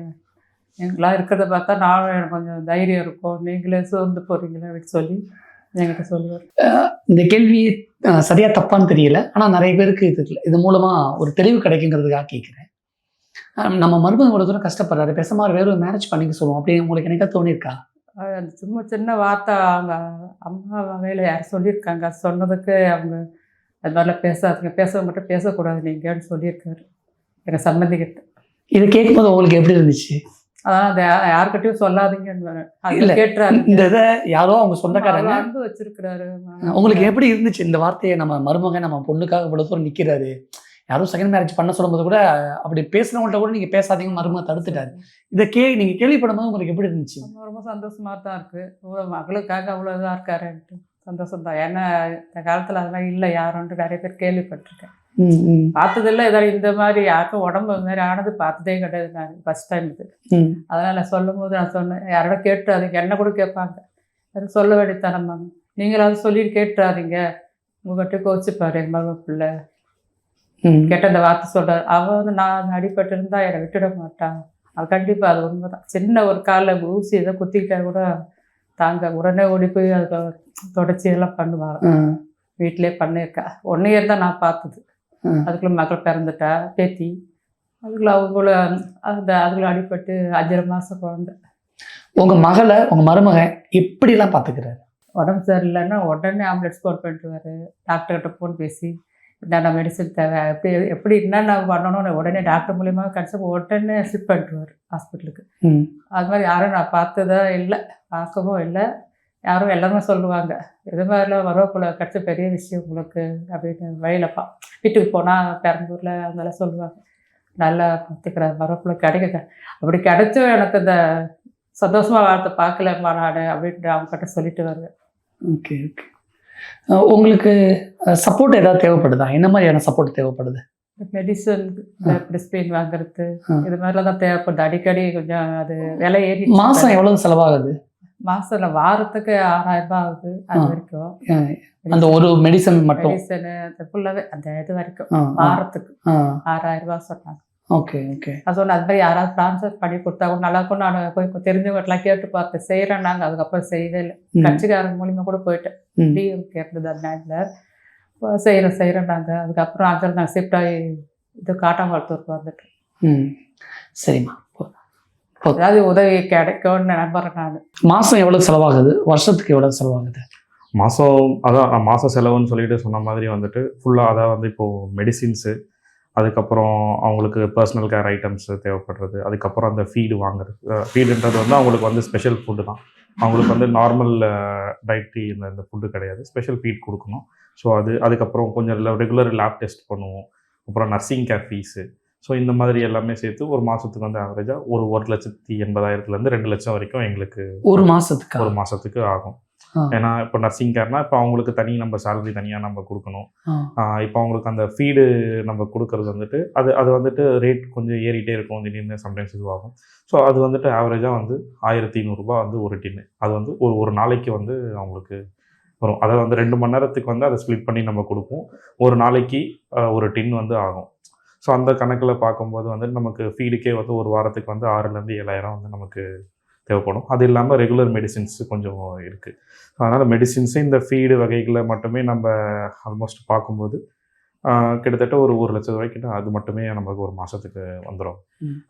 எங்களாம் இருக்கிறத பார்த்தா நானும் எனக்கு கொஞ்சம் தைரியம் இருக்கும், நீங்களே சோர்ந்து போகிறீங்களே அப்படின்னு சொல்லி என்கிட்ட சொல்லுவார். இந்த கேள்வி சரியா தப்பான்னு தெரியல, ஆனால் நிறைய பேருக்கு இது மூலமா ஒரு தெளிவு கிடைக்குங்கிறதுக்காக கேட்குறேன். நம்ம மருமகன் இவ்வளோ தூரம் கஷ்டப்படுறாரு, பேசாம வேற ஒரு மேரேஜ் பண்ணிக்க சொல்லுவோம் அப்படின்னு உங்களுக்கு என்னைக்கா தோணியிருக்கா? அந்த சும்மா சின்ன வார்த்தை அவங்க அம்மா வேலை யார் சொல்லியிருக்காங்க, அது சொன்னதுக்கு அவங்க அது மாதிரிலாம் பேசாதீங்க, பேச மட்டும் பேசக்கூடாது நீங்கன்னு சொல்லியிருக்காரு எங்கள் சம்பந்திக்கிட்ட. இதை கேட்கும்போது உங்களுக்கு எப்படி இருந்துச்சு? அதான் அதை யாருக்கிட்டையும் சொல்லாதீங்கன்னு இல்ல, கேட்டுறாரு. இந்த இதை யாரோ அவங்க சொந்தக்காரங்க அன்பு வச்சிருக்கிறாரு. உங்களுக்கு எப்படி இருந்துச்சு இந்த வார்த்தையை? நம்ம மருமகன் நம்ம பொண்ணுக்காக இவ்வளோ தூரம் நிற்கிறாரு, யாரும் செகண்ட் மேரேஜ் பண்ண சொல்லும்போது கூட அப்படி பேசுனவங்கள்ட்ட கூட நீங்கள் பேசாதீங்க மருமகன் தடுத்துட்டாரு, இதை நீங்கள் கேள்விப்படும்போது உங்களுக்கு எப்படி இருந்துச்சு? ரொம்ப சந்தோஷமாக தான் இருக்குது, இவ்வளோ மகளுக்காக அவ்வளோ இதாக இருக்காருன்ட்டு சந்தோஷம் தான். ஏன்னா இந்த காலத்தில் அதெல்லாம் இல்லை யாருன்ட்டு நிறைய பேர் கேள்விப்பட்டிருக்கேன், பார்த்ததில்லை. இதில் இந்த மாதிரி யாருக்கும் உடம்பு இந்த மாதிரி ஆனது பார்த்ததே கிடையாது, நான் ஃபஸ்ட் டைம் இது. அதனால் சொல்லும் போது நான் சொன்னேன், யாரோட கேட்டுறாதீங்க, என்ன கூட கேட்பாங்க, அது சொல்ல வேண்டியத்தனமாங்க, நீங்களாவது சொல்லிட்டு கேட்டுறாதீங்க, உங்கள்கிட்ட கோச்சிப்பாரு எங்கள் மகள் பிள்ளை கேட்ட அந்த வார்த்தை சொல்கிறார். அவள் வந்து நான் அடிபட்டு இருந்தா என்னை விட்டுட மாட்டான், அது கண்டிப்பாக அது உண்மை தான். சின்ன ஒரு காலில் ஊசி எதை குத்திக்கிட்டா கூட தாங்க உடனே ஓடி போய் அதை தொடச்சி எல்லாம் பண்ணுவாங்க. வீட்டிலே பண்ணியிருக்கா. 1 இயர் தான் நான் பார்த்தது, அதுக்குள்ள மகள் பிறந்துட்டா பேத்தி, அதுக்குள்ள அவங்கள அதுக்குள்ள அடிபட்டு 5.5 மாதம் குழந்தை. உங்கள் மகளை உங்கள் மருமகன் எப்படிலாம் பார்த்துக்கிறாரு? உடம்பு சரியில்லைன்னா உடனே ஆம்புலன்ஸ் ஃபோன் பண்ணிட்டுவார், டாக்டர்கிட்ட ஃபோன் பேசி என்னென்ன மெடிசன் தேவை, எப்படி என்னென்ன பண்ணணும்னு உடனே டாக்டர் மூலியமா கன்சல்ட் உடனே ஷிஃப்ட் பண்ணிட்டுவார் ஹாஸ்பிட்டலுக்கு. அது மாதிரி யாரும் நான் பார்த்ததா இல்லை, பார்க்கவும் இல்லை. யாரும் எல்லாருமே சொல்லுவாங்க, இது மாதிரிலாம் வரவக்குள்ள கிடச்ச பெரிய விஷயம் உங்களுக்கு அப்படின்னு. வழியிலப்பா வீட்டுக்கு போனால் பெரம்பூரில் அதெல்லாம் சொல்லுவாங்க, நல்லா பார்த்துக்கிறார் வரவக்குள்ள கிடைக்க. அப்படி கிடைச்சும் எனக்கு இந்த சந்தோஷமாக வார்த்தை பார்க்கலம்மா நான் அப்படின்ட்டு அவங்ககிட்ட சொல்லிட்டு வருவேன். Okay okay. உங்களுக்கு சப்போர்ட் ஏதாவது தேவைப்படுதா? என்ன மாதிரியான சப்போர்ட் தேவைப்படுது? மெடிசன், பிரிஸ்பெயின் வாங்குறது, இது மாதிரிலாம் தான் தேவைப்படுது. அடிக்கடி கொஞ்சம் அது விலை ஏறி. மாதம் எவ்வளோ செலவாகுது? மாதம் வாரத்துக்கு 6000 ரூபாய் ஆகுது. அது வரைக்கும் அந்த ஒரு மெடிசன் மட்டும், மெடிசனு ஃபுல்லாகவே அந்த இது வரைக்கும் வாரத்துக்கு 6000 ரூபாய் சொன்னாங்க. Okay okay. அது சொன்ன அது மாதிரி யாராவது ட்ரான்ஸ்ஃபர் பண்ணி கொடுத்தா கூட நல்லா இருக்கும். நான் போய் தெரிஞ்சவங்கட்டெல்லாம் கேட்டு பார்த்தேன், செய்கிறேன்னாங்க. அதுக்கப்புறம் செய்யவே இல்லை. கட்சிக்காரன் மூலியமா கூட போயிட்டேன், டிஎம் கேட்டது அந்த நேரத்தில் செய்கிறேன்னாங்க. அதுக்கப்புறம் அங்கே நாங்கள் ஷிஃப்ட் ஆகி இது காட்டாங்குளத்தூருக்கு வந்துட்டோம். சரிம்மா, ஏதாவது உதவி கிடைக்கும்னு நம்புறேன் நான். மாதம் எவ்வளோ செலவாகுது, வருஷத்துக்கு எவ்வளோ செலவாகுது? அதான் மாத செலவுன்னு சொல்லிட்டு சொன்ன மாதிரி வந்துட்டு ஃபுல்லாக அதான் வந்து இப்போது மெடிசின்ஸு, அதுக்கப்புறம் அவங்களுக்கு பர்சனல் கேர் ஐட்டம்ஸு தேவைப்படுறது, அதுக்கப்புறம் அந்த ஃபீடு வாங்குறது. ஃபீடுன்றது வந்து அவங்களுக்கு வந்து ஸ்பெஷல் ஃபுட்டு தான், அவங்களுக்கு வந்து நார்மல் டயட்ரி இந்த ஃபுட்டு கிடையாது, ஸ்பெஷல் ஃபீட் கொடுக்கணும். ஸோ அதுக்கப்புறம் கொஞ்சம் ரெகுலர் லேப் டெஸ்ட் பண்ணுவோம், அப்புறம் நர்சிங் கேர் ஃபீஸு. ஸோ இந்த மாதிரி எல்லாமே சேர்த்து ஒரு மாதத்துக்கு வந்து ஆவரேஜாக 1,80,000 2 லட்சம் வரைக்கும் எங்களுக்கு ஒரு மாதத்துக்கு ஆகும். ஏன்னா இப்போ நர்சிங் கேர்னால் இப்போ அவங்களுக்கு நம்ம சேலரி தனியாக நம்ம கொடுக்கணும். இப்போ அவங்களுக்கு அந்த ஃபீடு நம்ம கொடுக்கறது வந்துட்டு அது வந்துட்டு ரேட் கொஞ்சம் ஏறிட்டே இருக்கும், திடீர்னு சம்டைம்ஸ் இதுவாகும். ஸோ அது வந்துட்டு ஆவரேஜாக வந்து 1,500 ரூபாய் வந்து ஒரு டின்னு. அது வந்து ஒரு நாளைக்கு வந்து அவங்களுக்கு வரும். அதை வந்து 2 மணி நேரத்துக்கு வந்து அதை ஸ்ப்ளிட் பண்ணி நம்ம கொடுப்போம். ஒரு நாளைக்கு ஒரு டின் வந்து ஆகும். ஸோ அந்த கணக்கில் பார்க்கும்போது வந்து நமக்கு ஃபீடுக்கே வந்து ஒரு வாரத்துக்கு வந்து 6,000 to 7,000 வந்து நமக்கு தேவைப்படும். அது இல்லாமல் ரெகுலர் மெடிசின்ஸ் கொஞ்சம் இருக்குது. அதனால் மெடிசின்ஸு இந்த ஃபீடு வகைகளை மட்டுமே நம்ம ஆல்மோஸ்ட் பார்க்கும்போது கிட்டத்தட்ட ஒரு 1,00,000 ரூபாய்க்கிட்ட அது மட்டுமே நமக்கு ஒரு மாதத்துக்கு வந்துடும்.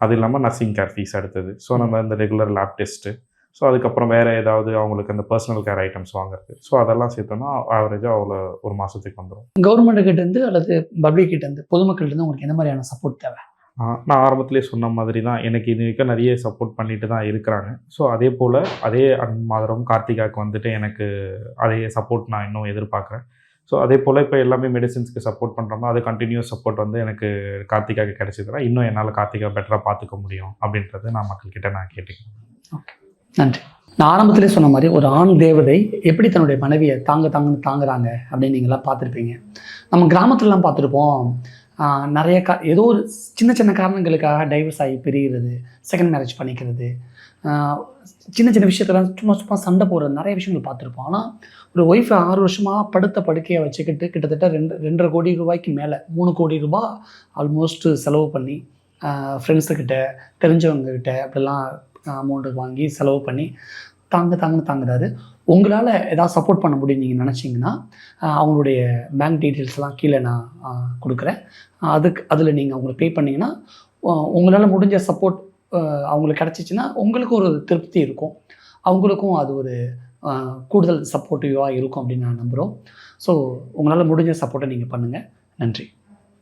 அது இல்லாமல் நர்சிங் கேர் ஃபீஸ் அடுத்தது. ஸோ நம்ம இந்த ரெகுலர் லேப் டெஸ்ட்டு, ஸோ அதுக்கப்புறம் வேறு ஏதாவது அவங்களுக்கு அந்த பர்சனல் கேர் ஐட்டம்ஸ் வாங்குறது, ஸோ அதெல்லாம் சேர்த்தோன்னா ஆவரேஜாக அவ்வளோ ஒரு மாதத்துக்கு வந்துடும். கவர்மெண்ட்டுக்கிட்டேருந்து அல்லது பப்ளிக்கிட்டேருந்து பொதுமக்கள்கிட்டருந்து உங்களுக்கு என்ன மாதிரியான சப்போர்ட் தேவை? நான் ஆரம்பத்திலே சொன்ன மாதிரி தான், எனக்கு இது வரைக்கும் நிறைய சப்போர்ட் பண்ணிட்டு தான் இருக்கிறாங்க. ஸோ அதே போல் அதே மாதரம் கார்த்திகாவுக்கு வந்துட்டு எனக்கு அதே சப்போர்ட் நான் இன்னும் எதிர்பார்க்குறேன். ஸோ அதே போல் இப்போ எல்லாமே மெடிசின்ஸ்க்கு சப்போர்ட் பண்ணுறோமோ அது கண்டினியூஸ் சப்போர்ட் வந்து எனக்கு கார்த்திகாவுக்கு கிடைச்சதுன்னா இன்னும் என்னால் கார்த்திகா பெட்டராக பார்த்துக்க முடியும் அப்படின்றது நான் மக்கள்கிட்ட நான் கேட்டுக்கிறேன். ஓகே. நன்றி. நான் ஆரம்பத்திலே சொன்ன மாதிரி ஒரு ஆண் தேவதை எப்படி தன்னுடைய மனைவியை தாங்குறாங்க அப்படின்னு நீங்களாம் பார்த்துருப்பீங்க. நம்ம கிராமத்துலலாம் பார்த்துருப்போம். நிறைய ஏதோ ஒரு சின்ன சின்ன காரணங்களுக்காக டைவர்ஸ் ஆகி பிரிகிறது, செகண்ட் மேரேஜ் பண்ணிக்கிறது, சின்ன சின்ன விஷயத்தெல்லாம் சும்மா சண்டை போடுறது, நிறைய விஷயங்கள் பார்த்துருப்போம். ஆனால் ஒரு ஒய்ஃபை 6 வருஷமாக படுத்த படுக்கையை வச்சுக்கிட்டு கிட்டத்தட்ட 2.5 கோடி ரூபாய்க்கு மேலே 3 கோடி ரூபாய் ஆல்மோஸ்ட் செலவு பண்ணி ஃப்ரெண்ட்ஸுக்கிட்ட தெரிஞ்சவங்கக்கிட்ட அப்படிலாம் அமௌண்ட்டு வாங்கி செலவு பண்ணி தாங்குறாரு. உங்களால் ஏதாவது சப்போர்ட் பண்ண முடியும் நீங்கள் நினச்சிங்கன்னா அவங்களுடைய பேங்க் டீட்டெயில்ஸ்லாம் கீழே நான் கொடுக்குறேன். அதில் நீங்கள் அவங்களுக்கு பே பண்ணிங்கன்னா உங்களால் முடிஞ்ச சப்போர்ட் அவங்களுக்கு கிடச்சிச்சின்னா உங்களுக்கு ஒரு திருப்தி இருக்கும், அவங்களுக்கும் அது ஒரு கூடுதல் சப்போர்ட்டிவாக இருக்கும் அப்படின்னு நான் நம்புகிறோம். ஸோ உங்களால் முடிஞ்ச சப்போர்ட்டை நீங்கள் பண்ணுங்கள். நன்றி.